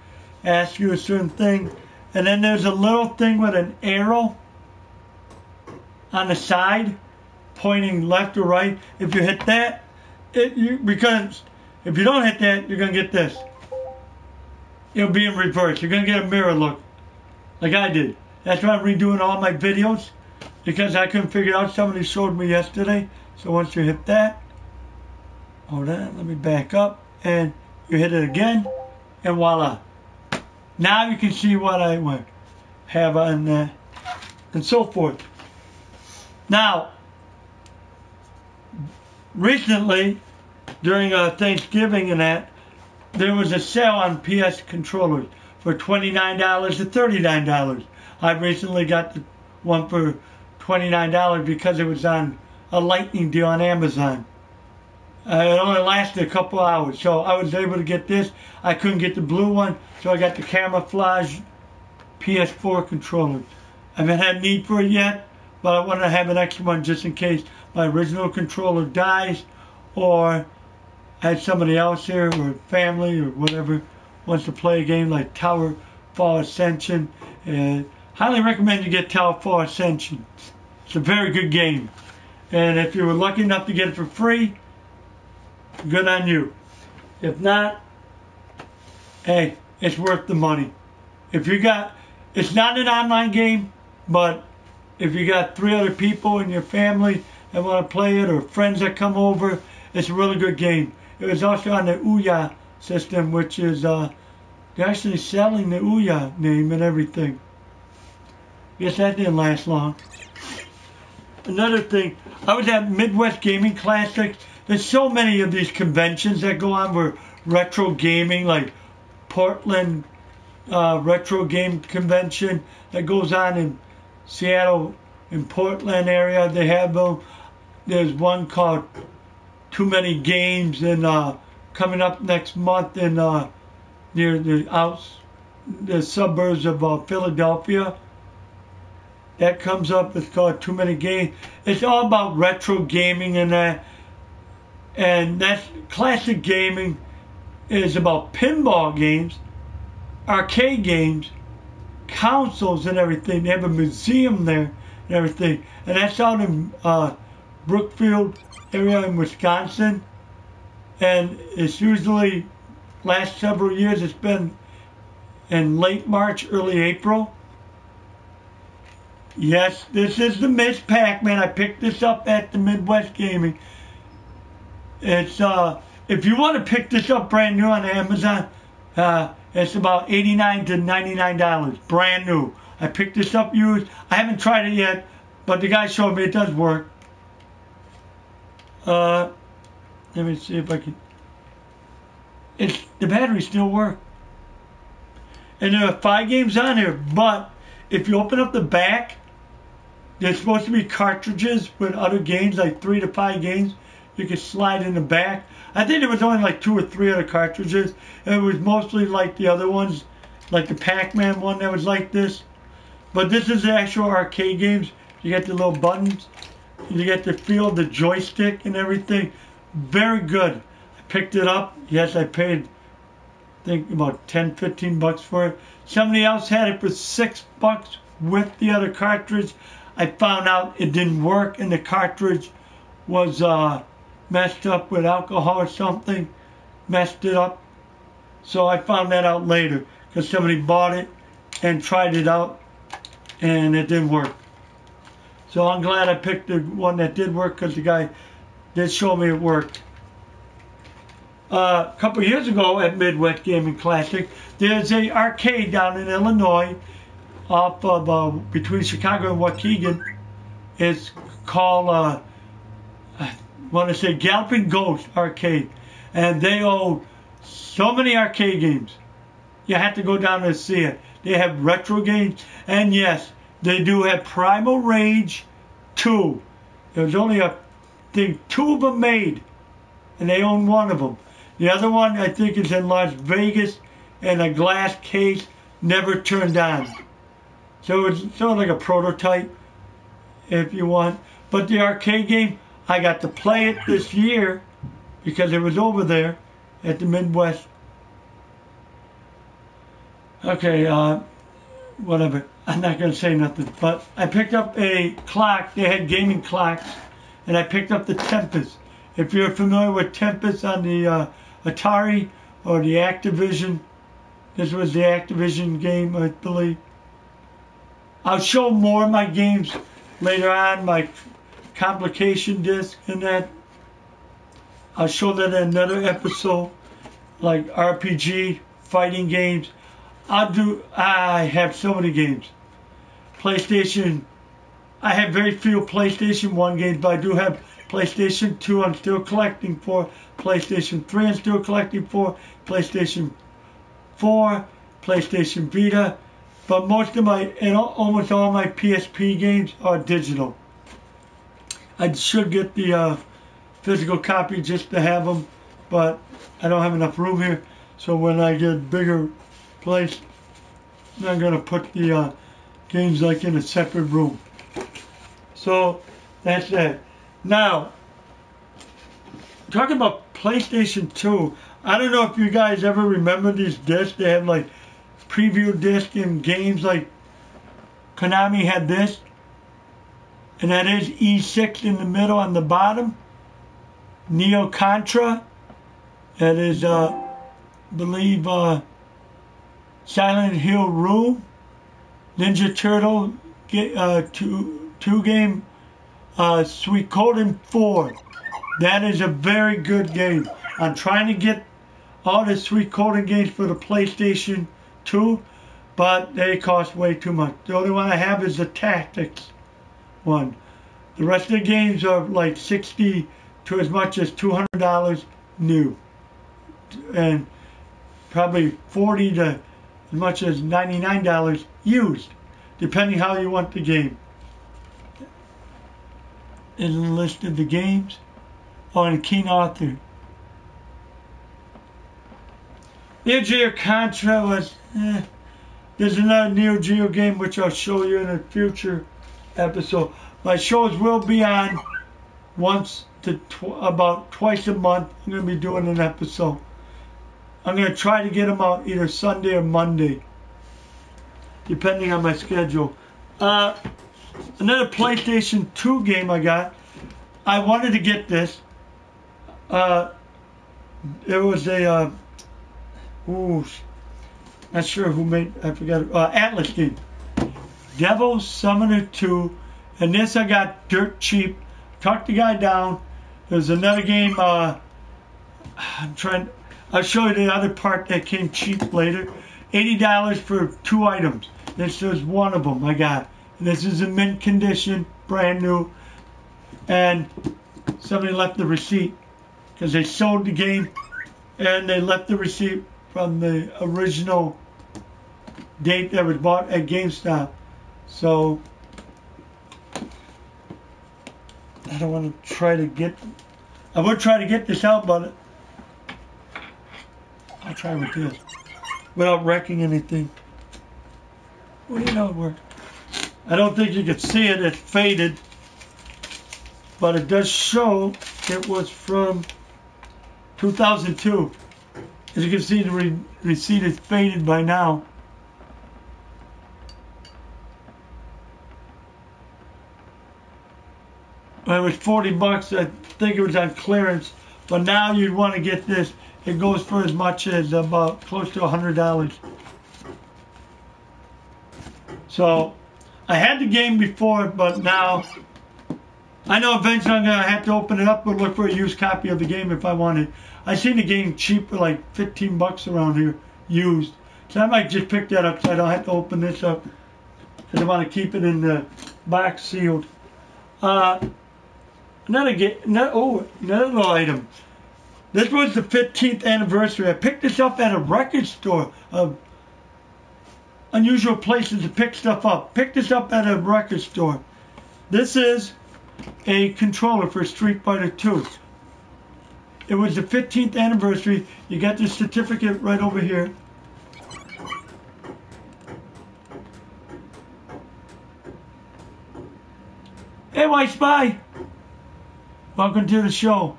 ask you a certain thing. And then there's a little thing with an arrow on the side pointing left or right. If you hit that, because if you don't hit that, you're going to get this. It'll be in reverse. You're going to get a mirror look like I did. That's why I'm redoing all my videos, because I couldn't figure out. Somebody showed me yesterday. So once you hit that, hold on, let me back up, and you hit it again, and voila. Now you can see what I have on and so forth. Now, recently, during Thanksgiving and that, there was a sale on PS controllers for $29 to $39. I recently got the one for $29 because it was on a lightning deal on Amazon. It only lasted a couple hours, so I was able to get this. I couldn't get the blue one, so I got the camouflage PS4 controller. I haven't had need for it yet, but I wanted to have an extra one just in case my original controller dies, or I had somebody else here, or family, or whatever, wants to play a game like Tower Fall Ascension. Highly recommend you get Tower Fall Ascension. It's a very good game. And if you were lucky enough to get it for free, good on you. If not, hey, it's worth the money. It's not an online game, but if you got 3 other people in your family that want to play it, or friends that come over, it's a really good game. It was also on the Ouya system, which is, they're actually selling the Ouya name and everything. Guess that didn't last long. Another thing, I was at Midwest Gaming Classics. There's so many of these conventions that go on for retro gaming, like Portland Retro Game Convention that goes on in Seattle, in Portland area. They have them. There's one called Too Many Games, and coming up next month in near the suburbs of Philadelphia. That comes up. It's called Too Many Games. It's all about retro gaming and that. And that's classic gaming. is about pinball games, arcade games, consoles and everything. They have a museum there and everything. And that's out in Brookfield area in Wisconsin. And it's usually, last several years, it's been in late March, early April. Yes, this is the Ms. Pac-Man. I picked this up at the Midwest Gaming. It's, if you want to pick this up brand new on Amazon, it's about $89 to $99, brand new. I picked this up used. I haven't tried it yet, but the guy showed me it does work. Let me see if I can. The batteries still work. And there are 5 games on here, but if you open up the back, there's supposed to be cartridges with other games, like 3 to 5 games. You can slide in the back. I think there was only like 2 or 3 other cartridges. And it was mostly like the other ones, like the Pac-Man one that was like this. But this is the actual arcade games. You get the little buttons. You get to feel the joystick and everything. Very good. I picked it up. Yes, I paid, I think, about 10, 15 bucks for it. Somebody else had it for $6 with the other cartridge. I found out it didn't work and the cartridge was messed up with alcohol or something. Messed it up. So I found that out later because somebody bought it and tried it out and it didn't work. So I'm glad I picked the one that did work because the guy did show me it worked. A couple years ago at Midwest Gaming Classic, there's a arcade down in Illinois off of between Chicago and Waukegan. It's called, I want to say Galloping Ghost Arcade. And they own so many arcade games. You have to go down and see it. They have retro games. And yes, they do have Primal Rage 2. There's only, I think, 2 of them made. And they own one of them. The other one, I think, is in Las Vegas in a glass case, never turned on. So it's sort of like a prototype, if you want. But the arcade game, I got to play it this year because it was over there at the Midwest. Okay, whatever. I'm not going to say nothing. But I picked up a clock. They had gaming clocks. And I picked up the Tempest. If you're familiar with Tempest on the Atari or the Activision, this was the Activision game, I believe. I'll show more of my games later on, my complication disc and that. I'll show that in another episode, like RPG, fighting games. I have so many games. PlayStation, I have very few PlayStation 1 games, but I do have PlayStation 2 I'm still collecting for, PlayStation 3 I'm still collecting for, PlayStation 4, PlayStation Vita, but most of my, and almost all my PSP games are digital. I should get the physical copy just to have them, but I don't have enough room here, so when I get a bigger place, I'm going to put the games like in a separate room. So that's that. Now, talking about PlayStation 2, I don't know if you guys ever remember these discs. They have like preview disc and games like Konami had this. And that is E6 in the middle on the bottom. Neo Contra. That is, believe, Silent Hill Room. Ninja Turtle 2 game. Suikoden 4. That is a very good game. I'm trying to get all the Suikoden games for the PlayStation 2, but they cost way too much. The only one I have is the Tactics one. The rest of the games are like $60 to as much as $200 new, and probably $40 to as much as $99 used, depending how you want the game. Is a list of the games on King Arthur. Neo Geo Contra was, there's another Neo Geo game which I'll show you in a future episode. My shows will be on once to about twice a month. I'm going to be doing an episode. I'm going to try to get them out either Sunday or Monday, depending on my schedule. Another PlayStation 2 game I got. I wanted to get this. It was a, not sure who made, I forgot, Atlas game. Devil Summoner 2. And this I got dirt cheap. Talked the guy down. There's another game, I'll show you the other part that came cheap later. $80 for 2 items. This is one of them I got. This is in mint condition, brand new. And somebody left the receipt because they sold the game and they left the receipt from the original date that was bought at GameStop. So I don't want to try to get, I would try to get this out, but I'll try with this without wrecking anything. Well, you know it worked. I don't think you can see it, it's faded, but it does show it was from 2002. As you can see, the receipt is faded by now. It was 40 bucks, I think it was on clearance, but now you'd want to get this. It goes for as much as about close to $100. So, I had the game before, but now, I know eventually I'm going to have to open it up and look for a used copy of the game if I want it. I seen the game cheap for like 15 bucks around here, used. So I might just pick that up so I don't have to open this up. Because I want to keep it in the box sealed. Another little item. This was the 15th anniversary. I picked this up at a record store. Unusual places to pick stuff up. Picked this up at a record store. This is a controller for Street Fighter 2. It was the 15th anniversary. You got the certificate right over here. Hey, White Spy. Welcome to the show.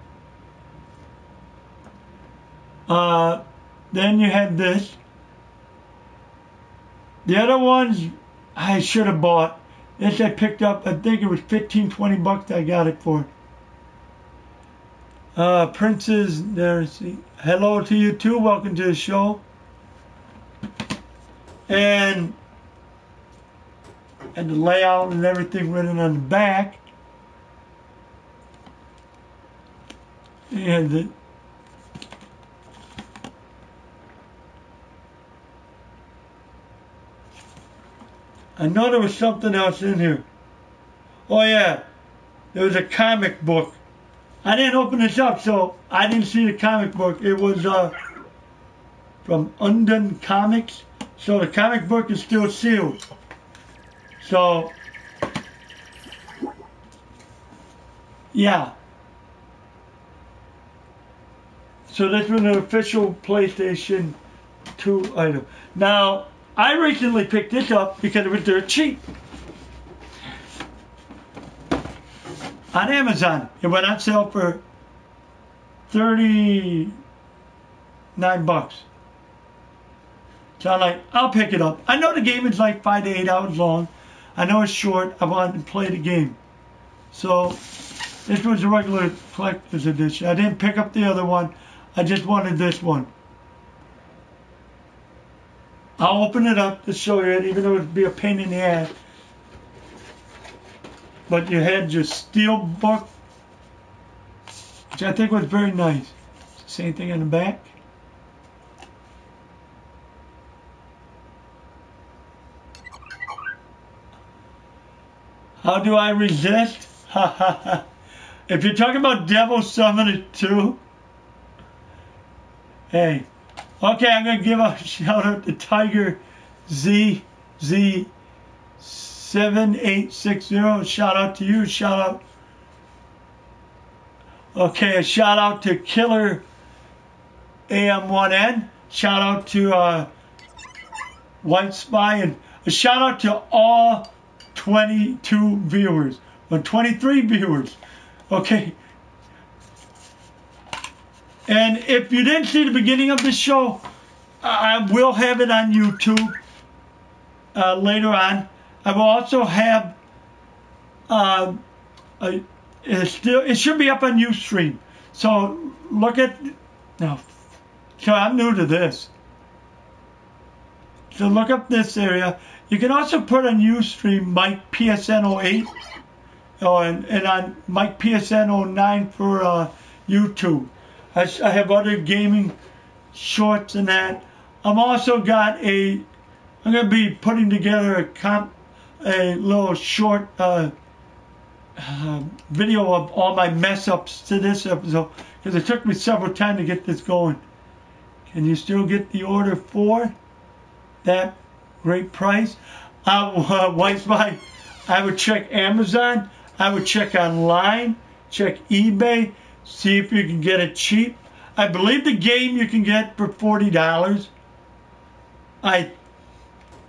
Then you had this. The other ones I should have bought. This I picked up, I think it was 15, 20 bucks I got it for. Prince's, there's, hello to you too, welcome to the show. And the layout and everything written on the back. And I know there was something else in here. Oh yeah, there was a comic book. I didn't open this up, so I didn't see the comic book. It was from Undone Comics. So the comic book is still sealed. So, yeah. So this was an official PlayStation 2 item. Now, I recently picked this up because it was dirt cheap. On Amazon. It went on sale for 39 bucks. So I'm like, I'll pick it up. I know the game is like 5 to 8 hours long. I know it's short. I wanted to play the game. So this was a regular collector's edition. I didn't pick up the other one. I just wanted this one. I'll open it up to show you it, even though it would be a pain in the ass. But you had your steel book, which I think was very nice. Same thing in the back. How do I resist? Ha ha ha. If you're talking about Devil Summoner 2, hey. Okay, I'm going to give a shout out to Tiger ZZ7860. Shout out to you. Shout out. Okay, a shout out to Killer AM1N. Shout out to White Spy. And a shout out to all 22 viewers. Or 23 viewers. Okay. And if you didn't see the beginning of the show, I will have it on YouTube later on. I will also have it should be up on Ustream. So look at no. So I'm new to this. So look up this area. You can also put on Ustream Mike PSN08 and on Mike PSN09 for YouTube. I have other gaming shorts and that. I'm also got I'm going to be putting together a little short video of all my mess ups to this episode because it took me several times to get this going. Can you still get the order for that great price? Wi-Fi. I would check Amazon. I would check online, check eBay, see if you can get it cheap. I believe the game you can get for $40. I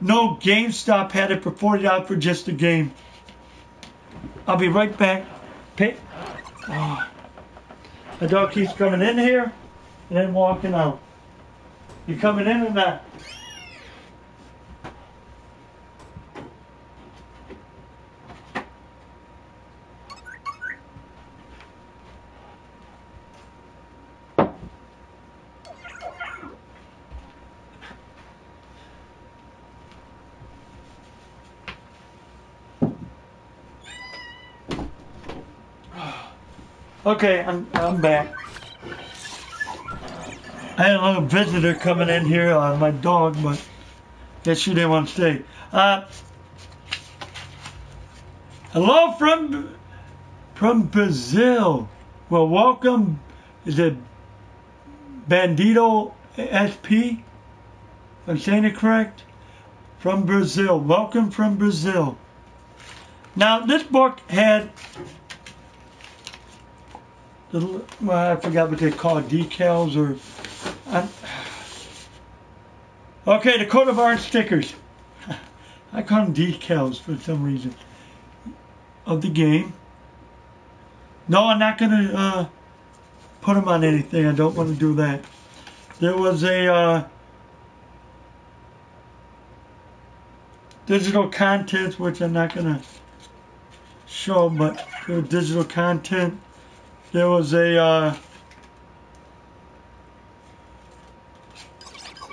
know GameStop had it for $40 for just the game. I'll be right back. Oh, the dog keeps coming in here and then walking out. You coming in or not? Okay, I'm back. I had a little visitor coming in here, my dog, but guess she didn't want to stay. Hello from Brazil. Well, welcome. Is it Bandito SP? If I'm saying it correct? From Brazil. Welcome from Brazil. Now, this book had I forgot what they call it, decals or okay, the coat of arms stickers. I call them decals for some reason of the game. No, I'm not gonna put them on anything. I don't want to do that. There was a digital content which I'm not gonna show, but there was digital content. There was a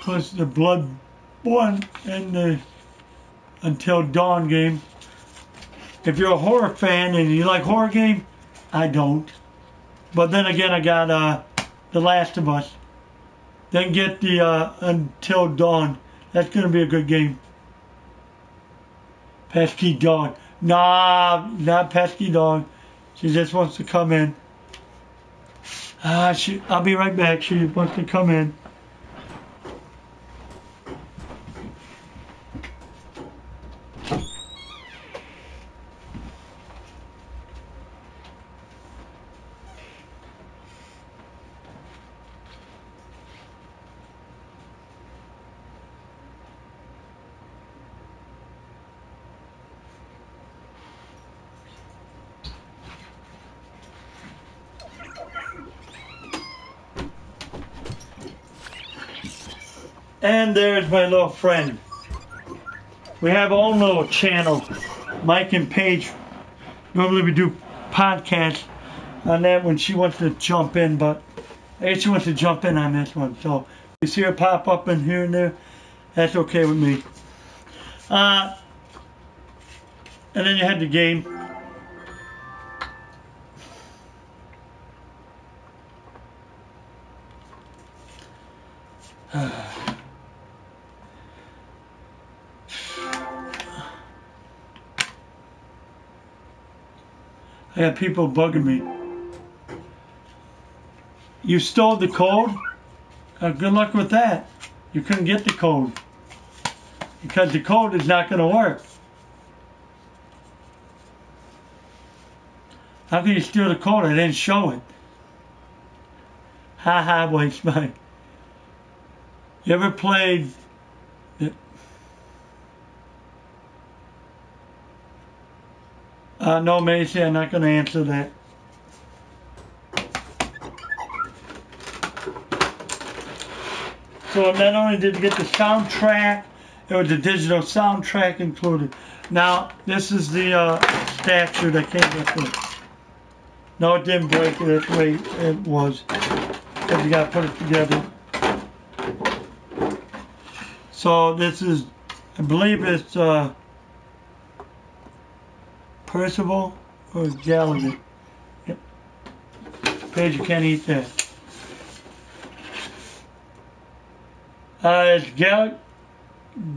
plus the Bloodborne and the Until Dawn game. If you're a horror fan and you like horror game, I don't. But then again, I got The Last of Us. Then get the Until Dawn. That's gonna be a good game. Pesky dog. Nah, not pesky dog. She just wants to come in. I'll be right back. She wants to come in. And there's my little friend. We have our own little channel, Mike and Paige. Normally we do podcasts on that when she wants to jump in, but I guess she wants to jump in on this one. So you see her pop up in here and there, that's okay with me. And then you had the game. I got people bugging me. You stole the code? Good luck with that. You couldn't get the code. Because the code is not going to work. How can you steal the code? I didn't show it. Ha ha, waste mine. You ever played... no, Macy, I'm not going to answer that. So not only did you get the soundtrack, it was a digital soundtrack included. Now, this is the statue that came with it. No, it didn't break it. That's the way it was. Because you got to put it together. So this is, I believe it's Percival or Gallagher. Yep. Page, you can't eat that. It's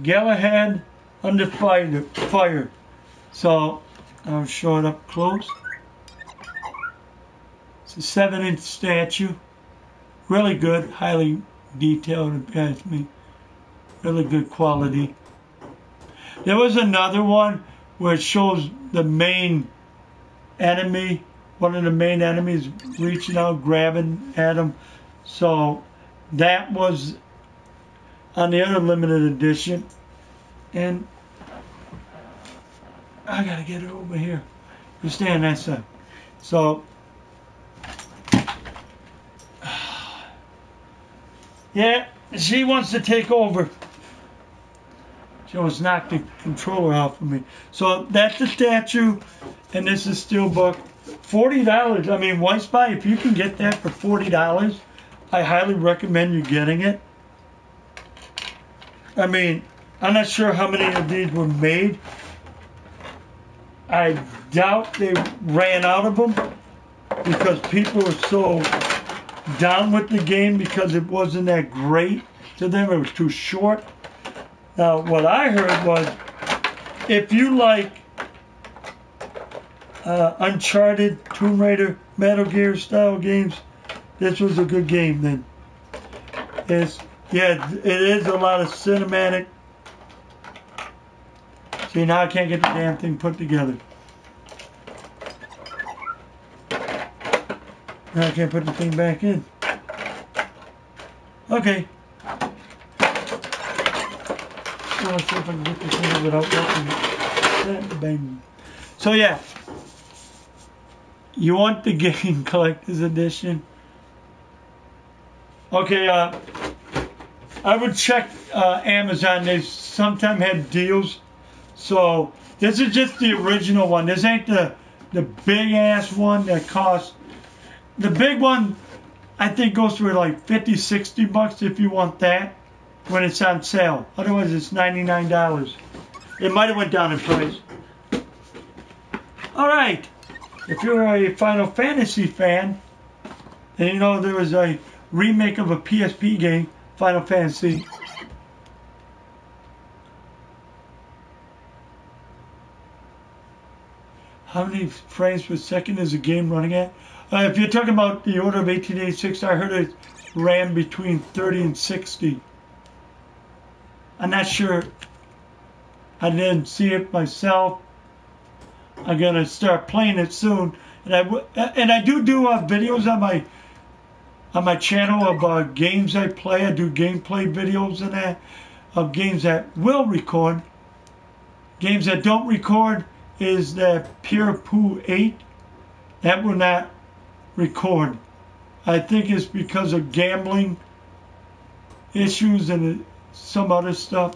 Galahad under fire. So I'll show it up close. It's a 7-inch statue. Really good, highly detailed, if you ask me. Really good quality. There was another one where it shows the main enemy, one of the main enemies reaching out, grabbing at him. So that was on the other limited edition. And I gotta get it over here. You stay on that side. So yeah, she wants to take over. She wants to knock the controller out for me. So that's the statue, and this is Steelbook. $40. I mean, White Spy, if you can get that for $40, I highly recommend you getting it. I mean, I'm not sure how many of these were made. I doubt they ran out of them because people were so down with the game because it wasn't that great to them. It was too short. Now, what I heard was, if you like Uncharted, Tomb Raider, Metal Gear style games, this was a good game then. Yeah, it is a lot of cinematic. See, now I can't get the damn thing put together. Now I can't put the thing back in. Okay. So let's see if I can get this in without working. Bang. So yeah. You want the game collector's edition? Okay, I would check Amazon. They sometimes have deals. So this is just the original one. This ain't the big ass one that costs. The big one, I think, goes for like $50-$60 if you want that when it's on sale. Otherwise, it's $99. It might have went down in price. All right. If you're a Final Fantasy fan, and you know there was a remake of a PSP game, Final Fantasy. How many frames per second is the game running at? If you're talking about the Order of 1886, I heard it ran between 30 and 60. I'm not sure. I didn't see it myself. I'm gonna start playing it soon, and I do videos on my channel of games I play. I do gameplay videos and that of games that will record. Games that don't record is the Pure Poo 8. That will not record. I think it's because of gambling issues and some other stuff.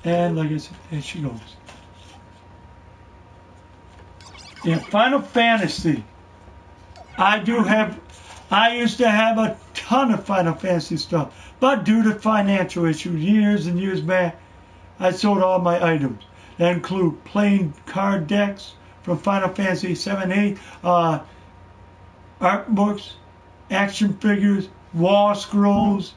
And like I said, there she goes. Yeah, Final Fantasy. I used to have a ton of Final Fantasy stuff, but due to financial issues, years and years back, I sold all my items. That include playing card decks from Final Fantasy 7, 8, art books, action figures, wall scrolls,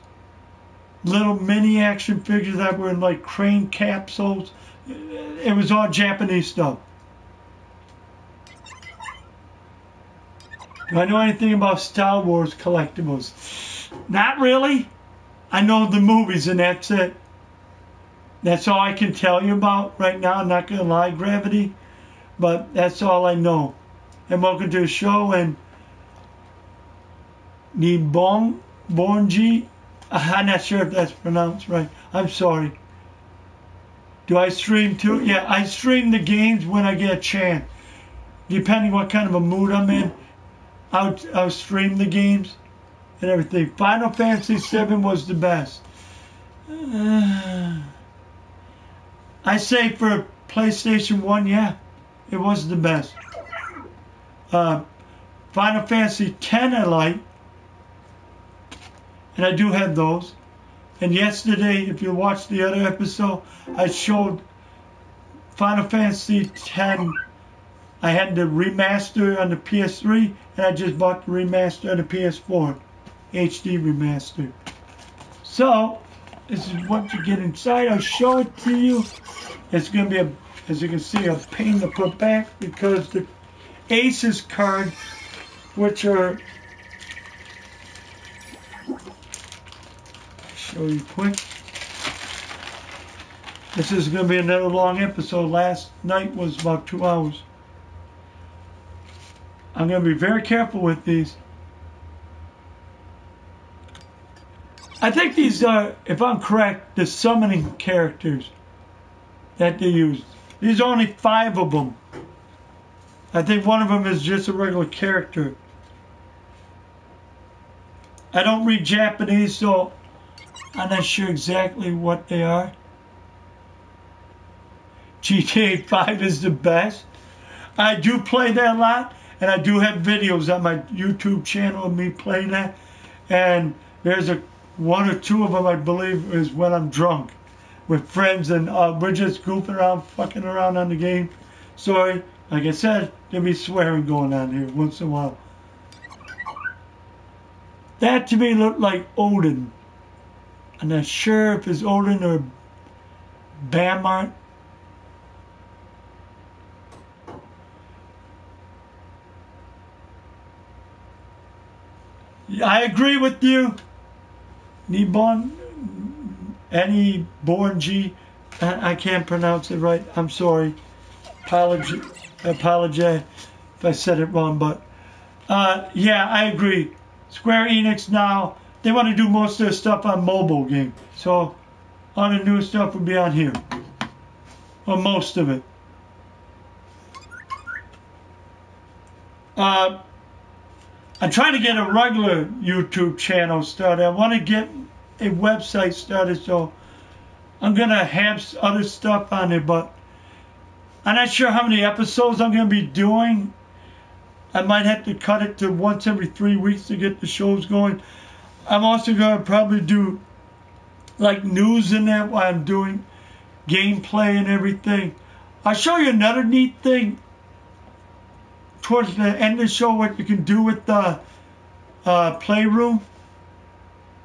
little mini action figures that were in like crane capsules. It was all Japanese stuff. Do I know anything about Star Wars collectibles? Not really. I know the movies and that's it. That's all I can tell you about right now. I'm not going to lie, Gravity. But that's all I know. And welcome to the show. And Nibonji. I'm not sure if that's pronounced right. I'm sorry. Do I stream too? Yeah, I stream the games when I get a chance. Depending what kind of a mood I'm in. I'll stream the games and everything. Final Fantasy 7 was the best. I say for PlayStation 1, yeah, it was the best. Final Fantasy X I like, and I do have those. And yesterday, if you watched the other episode, I showed Final Fantasy X. I had the remaster on the PS3, and I just bought the remaster on the PS4, HD remaster. So, this is what you get inside. I'll show it to you. It's going to be, as you can see, a pain to put back because the Aces card, which are, show you quick. This is going to be another long episode. Last night was about 2 hours. I'm going to be very careful with these. I think these are, if I'm correct, the summoning characters that they use. There's only 5 of them. I think one of them is just a regular character. I don't read Japanese, so I'm not sure exactly what they are. GTA 5 is the best. I do play that a lot, and I do have videos on my YouTube channel of me playing that. And there's one or two of them, I believe, is when I'm drunk with friends, and we're just goofing around, fucking around on the game. Sorry, like I said, there'll be swearing going on here once in a while. That to me looked like Odin. I'm not sure if it's Odin or Bamart. I agree with you. Annie Born G. I can't pronounce it right. I'm sorry. Apologize if I said it wrong, but yeah, I agree. Square Enix now, they want to do most of their stuff on mobile game. So all the new stuff will be on here. Or most of it. I'm trying to get a regular YouTube channel started. I want to get a website started, so I'm going to have other stuff on it, but I'm not sure how many episodes I'm going to be doing. I might have to cut it to once every 3 weeks to get the shows going. I'm also going to probably do like news in that while I'm doing gameplay and everything. I'll show you another neat thing towards the end of the show, what you can do with the Playroom.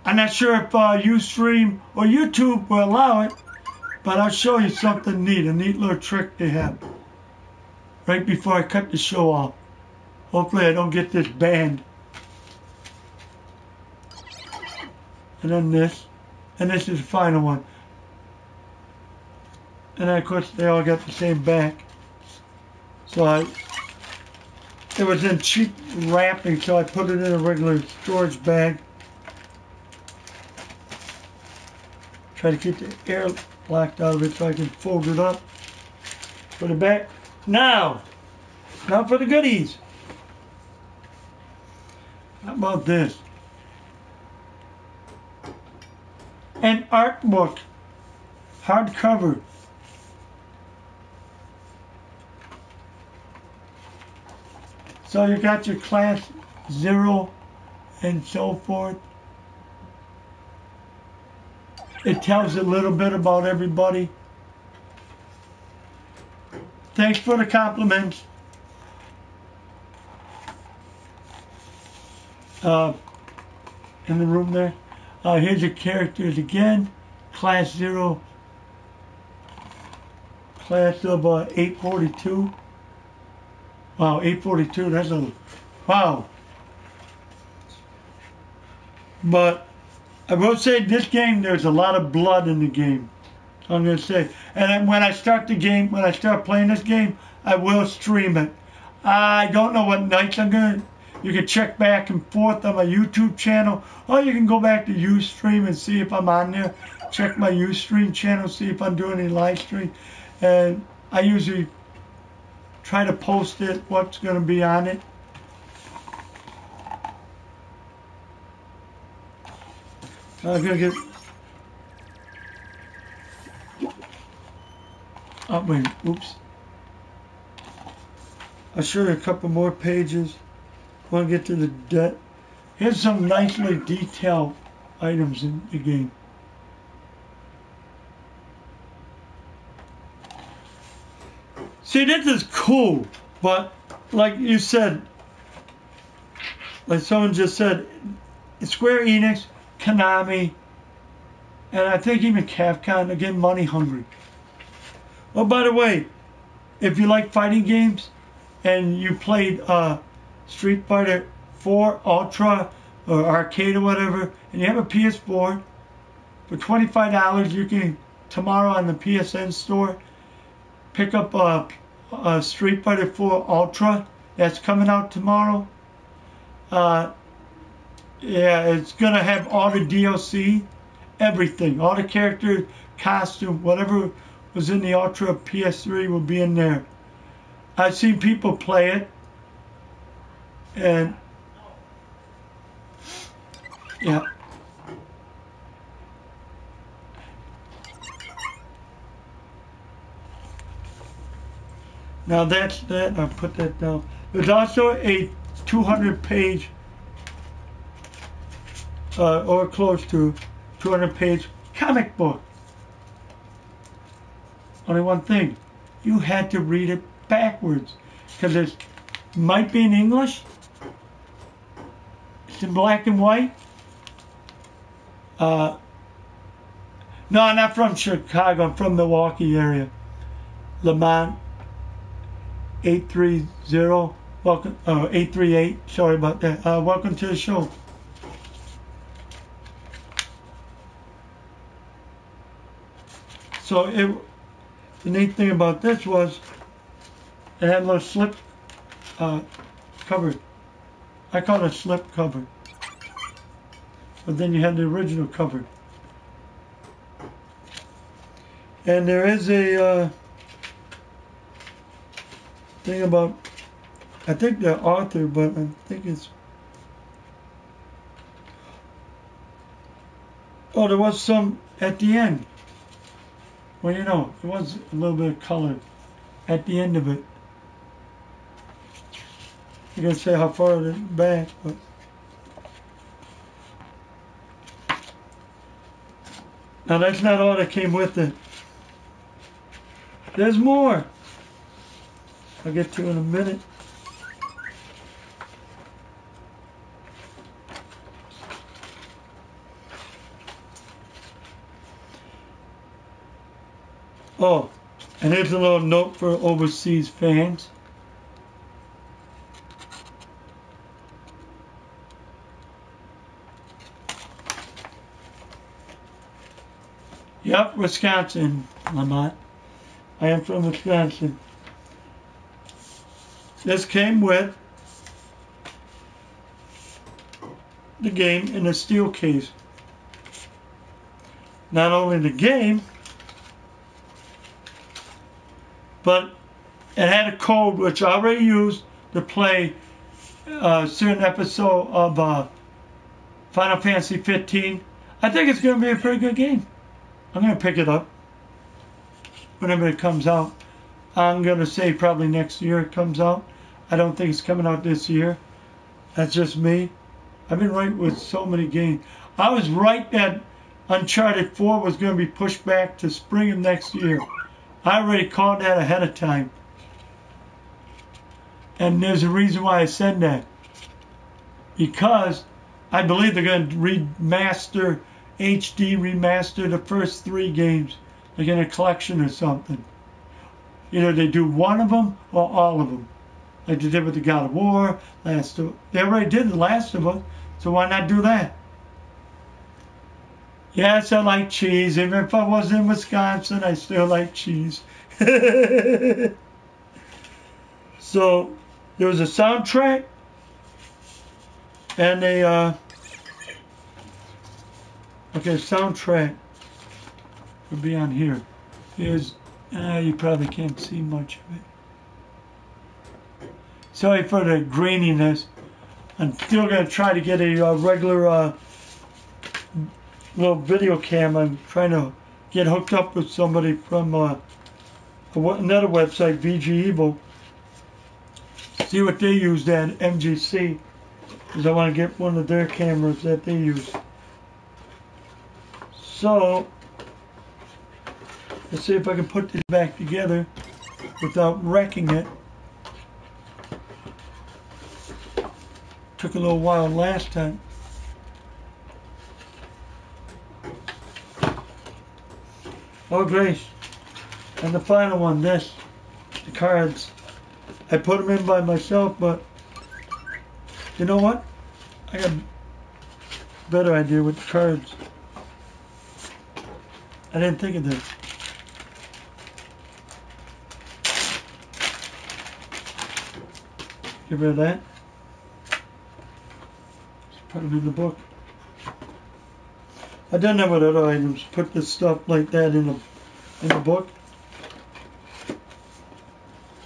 I'm not sure if Ustream or YouTube will allow it, but I'll show you something neat, a neat little trick they have right before I cut the show off. Hopefully I don't get this banned. And then this. And this is the final one. And then of course they all got the same back. So it was in cheap wrapping, so I put it in a regular storage bag. Try to keep the air locked out of it so I can fold it up. Put it back. Now for the goodies. How about this? An art book, hardcover. So you got your class 0 and so forth. It tells a little bit about everybody. Thanks for the compliments. In the room there. Here's your characters again. Class 0. Class of 842. Wow, 842, that's a, wow. But I will say this game, there's a lot of blood in the game. I'm going to say. And then when I start the game, when I start playing this game, I will stream it. I don't know what nights I'm going to. You can check back and forth on my YouTube channel, or you can go back to Ustream and see if I'm on there. Check my Ustream channel, see if I'm doing any live stream. And I usually try to post it, what's going to be on it. I'm going to get wait, oops. I'll show you a couple more pages. Want to get to the debt. Here's some nicely detailed items in the game. See, this is cool, but like you said, like someone just said, Square Enix, Konami, and I think even Capcom are getting money hungry. Oh, by the way, if you like fighting games and you played Street Fighter 4 Ultra or Arcade or whatever, and you have a PS4, for $25 you can, tomorrow on the PSN store, pick up a Street Fighter 4 Ultra that's coming out tomorrow. Yeah, it's going to have all the DLC, everything, all the characters, costume, whatever was in the Ultra PS3 will be in there. I've seen people play it, and yeah. Now that's that. I'll put that down. There's also a 200-page, or close to 200-page comic book. Only one thing, you had to read it backwards because it might be in English. It's in black and white. No, I'm not from Chicago. I'm from Milwaukee area. Lamont 830. Welcome. 838. Sorry about that. Welcome to the show. So the neat thing about this was it had a little slip cover. I call it a slip cover. But then you had the original cover. And there is a thing about, I think the author, but I think it's, oh, there was some at the end. Well, you know, there was a little bit of color at the end of it. You can say how far it is back, but now that's not all that came with it. There's more. I'll get to in a minute. Oh, and here's a little note for overseas fans. Yep, Wisconsin, Lamont. I am from Wisconsin. This came with the game in a steel case. Not only the game, but it had a code which I already used to play a certain episode of Final Fantasy 15. I think it's going to be a pretty good game. I'm going to pick it up whenever it comes out. I'm going to say probably next year it comes out. I don't think it's coming out this year. That's just me. I've been right with so many games. I was right that Uncharted 4 was going to be pushed back to spring of next year. I already called that ahead of time. And there's a reason why I said that. Because I believe they're going to remaster, HD remaster the first 3 games. Like in a collection or something. Either they do one of them or all of them. Like they did with the God of War, Last of Us. They already did the Last of Us, so why not do that? Yes, I like cheese. Even if I was in Wisconsin, I still like cheese. So, there was a soundtrack and a, okay, soundtrack would be on here. Here's, you probably can't see much of it. Sorry for the graininess. I'm still going to try to get a regular little video cam. I'm trying to get hooked up with somebody from another website, VG Evo. See what they used at MGC, because I want to get one of their cameras that they use. So let's see if I can put this back together without wrecking it. Took a little while last time. Oh, Grace. And the final one, the cards. I put them in by myself, but you know what? I got a better idea with the cards. I didn't think of this. Get rid of that. Just put them in the book. I done that with other items. Put this stuff like that in the book.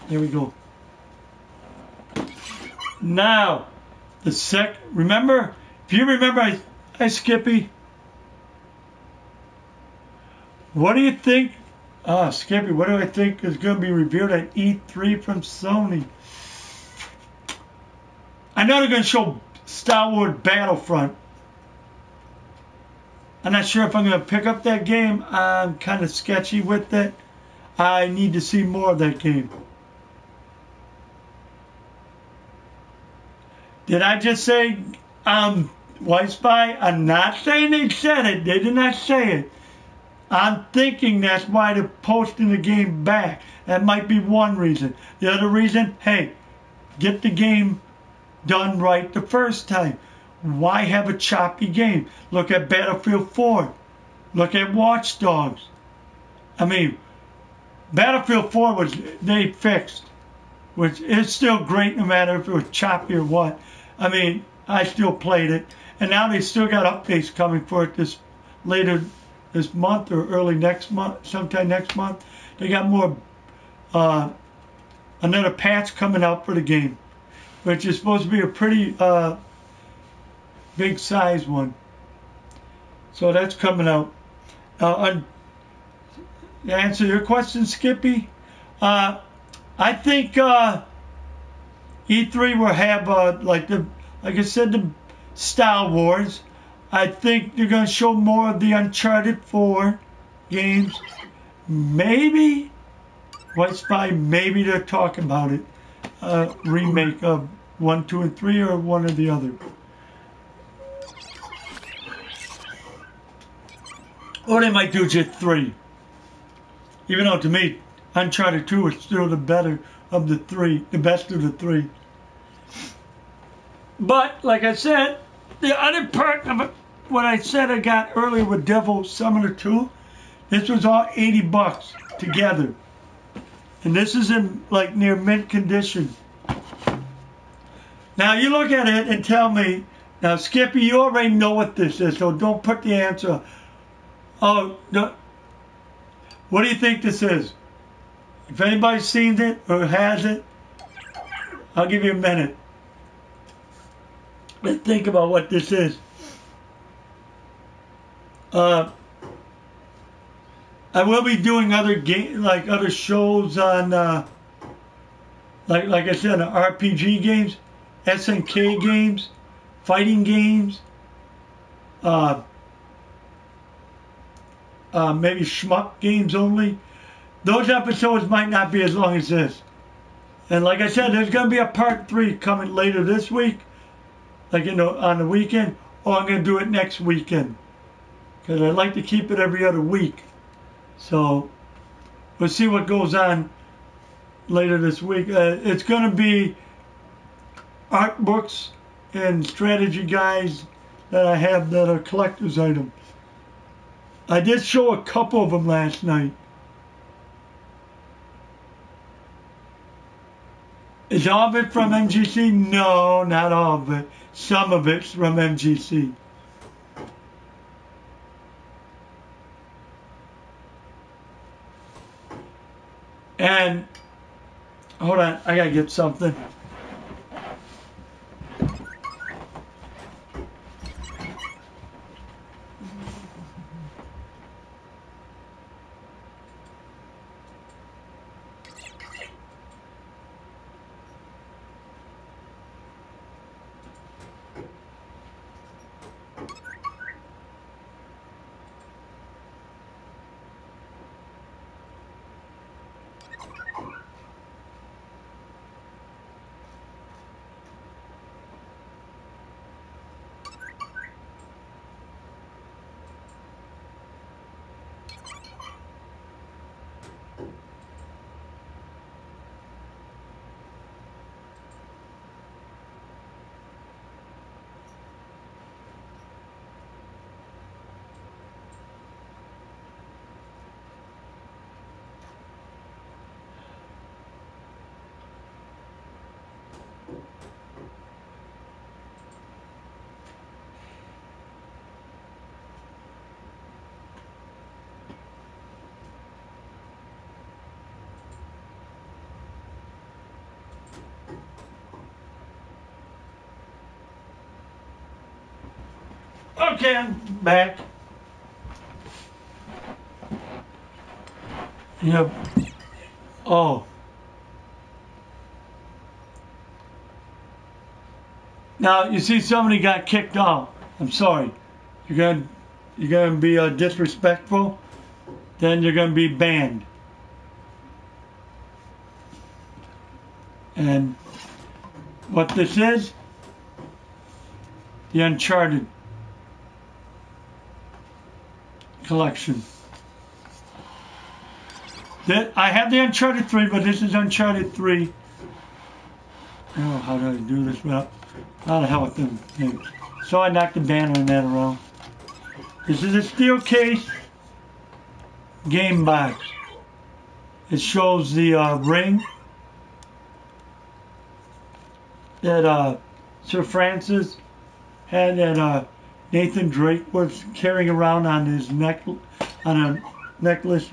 Here we go. Now, remember, if you remember, I Skippy. What do you think? Skippy, what do I think is going to be revealed at E3 from Sony? I know they're going to show Star Wars Battlefront. I'm not sure if I'm going to pick up that game. I'm kind of sketchy with it. I need to see more of that game. Did I just say White Spy? I'm not saying they said it. They did not say it. I'm thinking that's why they're posting the game back. That might be one reason. The other reason, hey, get the game done right the first time. Why have a choppy game? Look at Battlefield 4. Look at Watch Dogs. I mean, Battlefield 4 they fixed, which is still great no matter if it was choppy or what. I mean, I still played it. And now they still got updates coming for it later this month or early next month, sometime next month. They got more, another patch coming out for the game, which is supposed to be a pretty big size one. So that's coming out. To answer your question, Skippy, I think E3 will have like I said, the Star Wars. I think they're going to show more of the Uncharted 4 games. Maybe White Spy. Maybe they're talking about it. Remake of 1, 2, and 3, or one or the other. Or they might do just 3. Even though to me, Uncharted 2 is still the better of the 3, the best of the 3. But, like I said, the other part of it, what I said I got earlier with Devil Summoner 2, this was all $80 together. And this is in like near mint condition. Now you look at it and tell me, now Skippy, you already know what this is, so don't put the answer. Oh, no. What do you think this is? If anybody's seen it or has it, I'll give you a minute. Let's think about what this is. I will be doing other other shows on, like I said, RPG games, SNK games, fighting games, maybe shmuck games only. Those episodes might not be as long as this. And like I said, there's going to be a part 3 coming later this week, like on the weekend, or I'm going to do it next weekend, because I like to keep it every other week. So we'll see what goes on later this week. It's going to be art books and strategy guides that I have that are collector's items. I did show a couple of them last night. Is all of it from MGC? No, not all of it. Some of it's from MGC. And, hold on, I gotta get something. Okay, I'm back. Yep. Oh. Now you see somebody got kicked out. I'm sorry. You're gonna be disrespectful. Then you're gonna be banned. And what this is, the Uncharted collection. I have the Uncharted 3, but this is Uncharted 3. Oh, how do I do this without how the hell with them things? So I knocked the banner on that around. This is a steel case game box. It shows the ring that Sir Francis had that Nathan Drake was carrying around on his neck, on a necklace.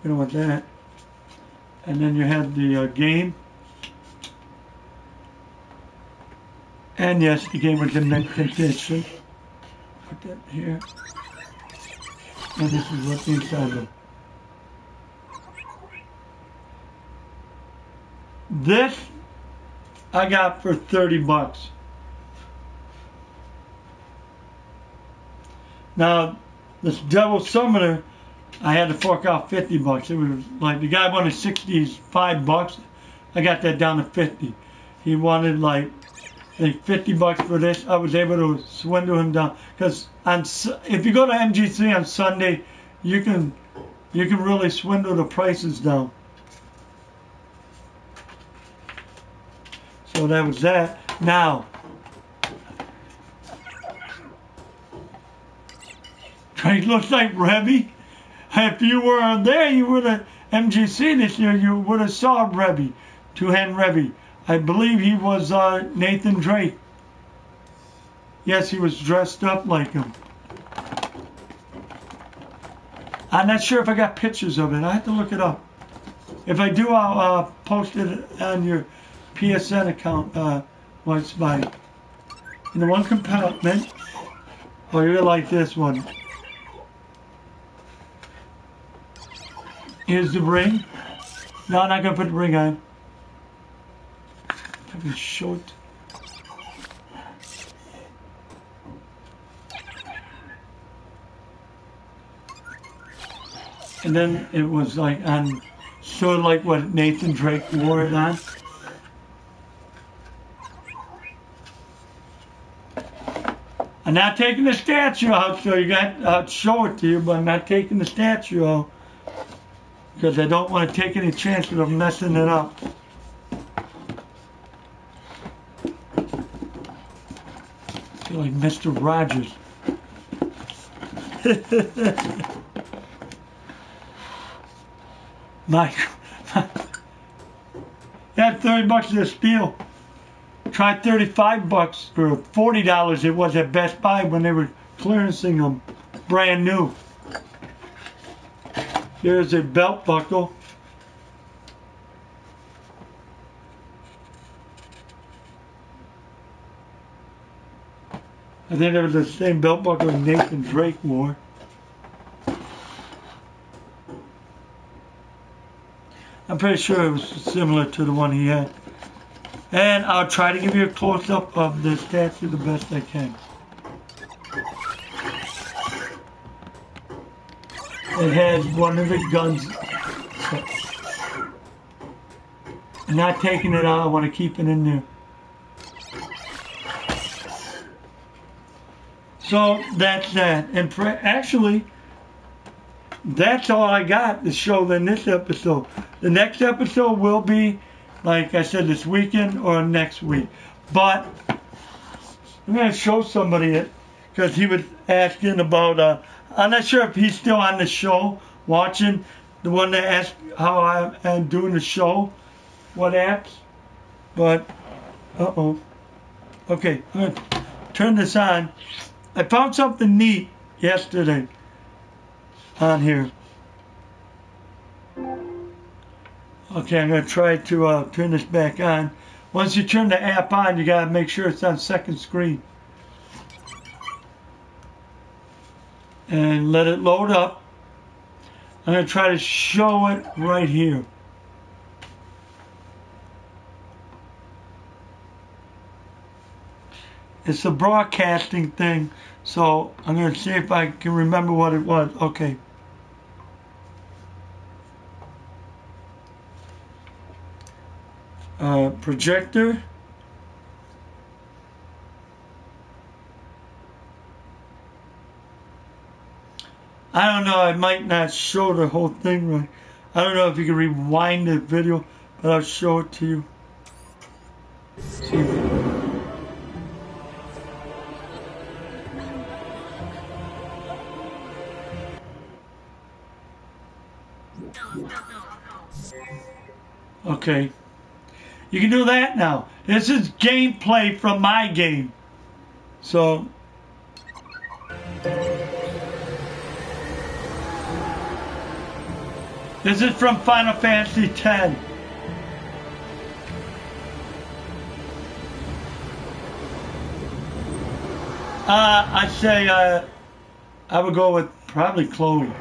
You know what that? And then you have the game. And yes, the game was in mint condition. Put that here. And this is what's inside of it. This I got for 30 bucks. Now, this Devil Summoner, I had to fork out 50 bucks. It was like the guy wanted 65 bucks. I got that down to 50. He wanted like 50 bucks for this. I was able to swindle him down because if you go to MGC on Sunday, you can really swindle the prices down. So that was that. Now, Drake looks like Revy. If you were there, you would have MGC this year. You would have saw Revy, two-hand Revy. I believe he was Nathan Drake. Yes, he was dressed up like him. I'm not sure if I got pictures of it. I have to look it up. If I do, I'll post it on your PSN account. What's my in the one compartment? Oh, you're gonna like this one. Here's the ring. No, I'm not gonna put the ring on. I can show it. And then it was like on, sort of like what Nathan Drake wore it on. I'm not taking the statue out, so you got, I'll show it to you, but I'm not taking the statue out because I don't want to take any chances of messing it up. I feel like Mr. Rogers. That 30 bucks is a steal. Try 35 bucks or $40 it was at Best Buy when they were clearancing them brand new. There's a belt buckle. I think it was the same belt buckle Nathan Drake wore. I'm pretty sure it was similar to the one he had. And I'll try to give you a close-up of the statue the best I can. It has one of the guns. I'm not taking it out, I want to keep it in there. So that's that. And actually, that's all I got to show in this episode. The next episode will be, like I said, this weekend or next week. But I'm going to show somebody it because he was asking about, I'm not sure if he's still on the show watching, the one that asked how I am doing the show, what apps. But, okay, I'm going to turn this on. I found something neat yesterday on here. Okay, I'm going to try to turn this back on. Once you turn the app on, you got to make sure it's on second screen. and let it load up. I'm going to try to show it right here. It's a broadcasting thing, so I'm going to see if I can remember what it was. Okay. Projector. I don't know, I might not show the whole thing right. I don't know if you can rewind the video, but I'll show it to you. See. Okay. You can do that now. This is gameplay from my game. So. This is from Final Fantasy X. I'd say I would go with probably Chloe.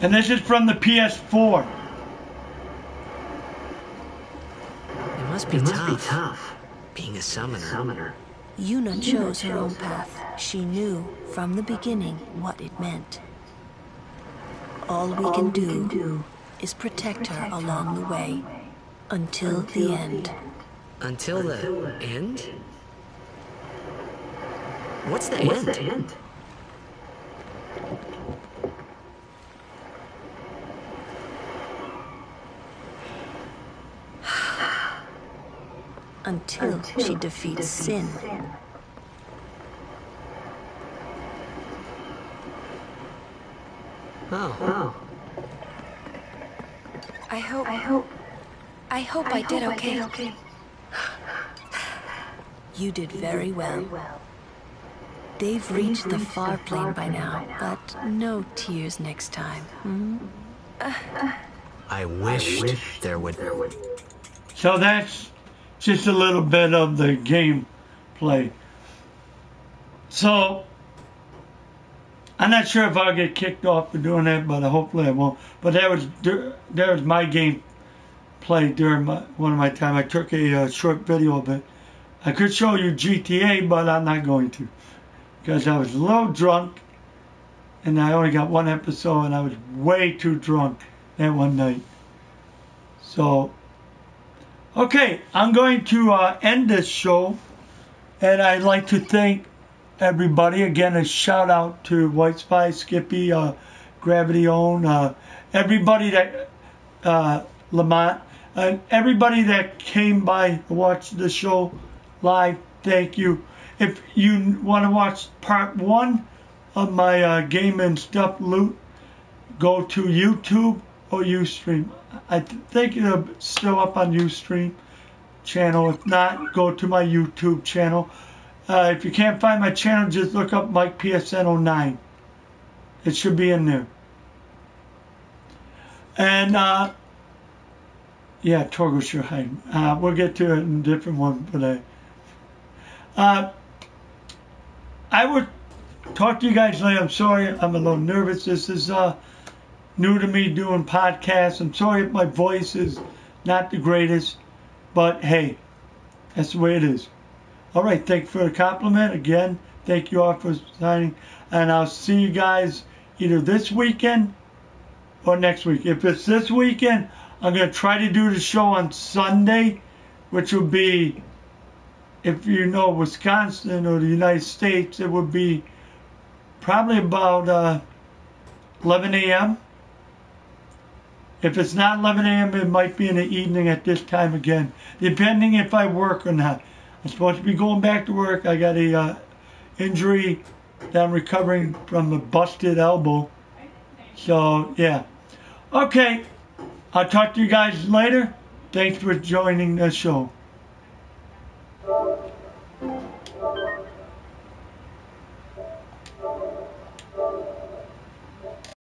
And this is from the PS4. It must be tough being a summoner. Yuna chose her own path. She knew from the beginning what it meant. All we can do is protect her along the way until the end. Until the end? What's the end? Until she defeats sin. Oh. I hope I did okay. You did very well. They've reached the far plane by now, but no tears next time. I wished there would. So that's just a little bit of the gameplay. So I'm not sure if I'll get kicked off for doing that, but hopefully I won't. But that was my gameplay during one of my time. I took a short video of it. I could show you GTA, but I'm not going to, because I was a little drunk, and I only got one episode, and I was way too drunk that one night. So, okay, I'm going to end this show, and I'd like to thank everybody. Again, a shout out to White Spy, Skippy, Gravity Own, everybody that, Lamont, and everybody that came by to watch the show live. Thank you. If you want to watch part 1 of my game and stuff loot, go to YouTube or Ustream. I think it'll still up on Ustream channel. If not, go to my YouTube channel. If you can't find my channel, just look up Mike PSN09. It should be in there. And yeah, Torgo sure hiding. We'll get to it in a different one today. I would talk to you guys later. I'm sorry, I'm a little nervous. This is new to me doing podcasts. I'm sorry if my voice is not the greatest, but hey, that's the way it is. All right, thank you for the compliment. Again, thank you all for signing. And I'll see you guys either this weekend or next week. If it's this weekend, I'm going to try to do the show on Sunday, which will be, if you know Wisconsin or the United States, it would be probably about 11 a.m. If it's not 11 a.m., it might be in the evening at this time again, depending if I work or not. I'm supposed to be going back to work. I got a injury that I'm recovering from a busted elbow. So, yeah. Okay. I'll talk to you guys later. Thanks for joining the show.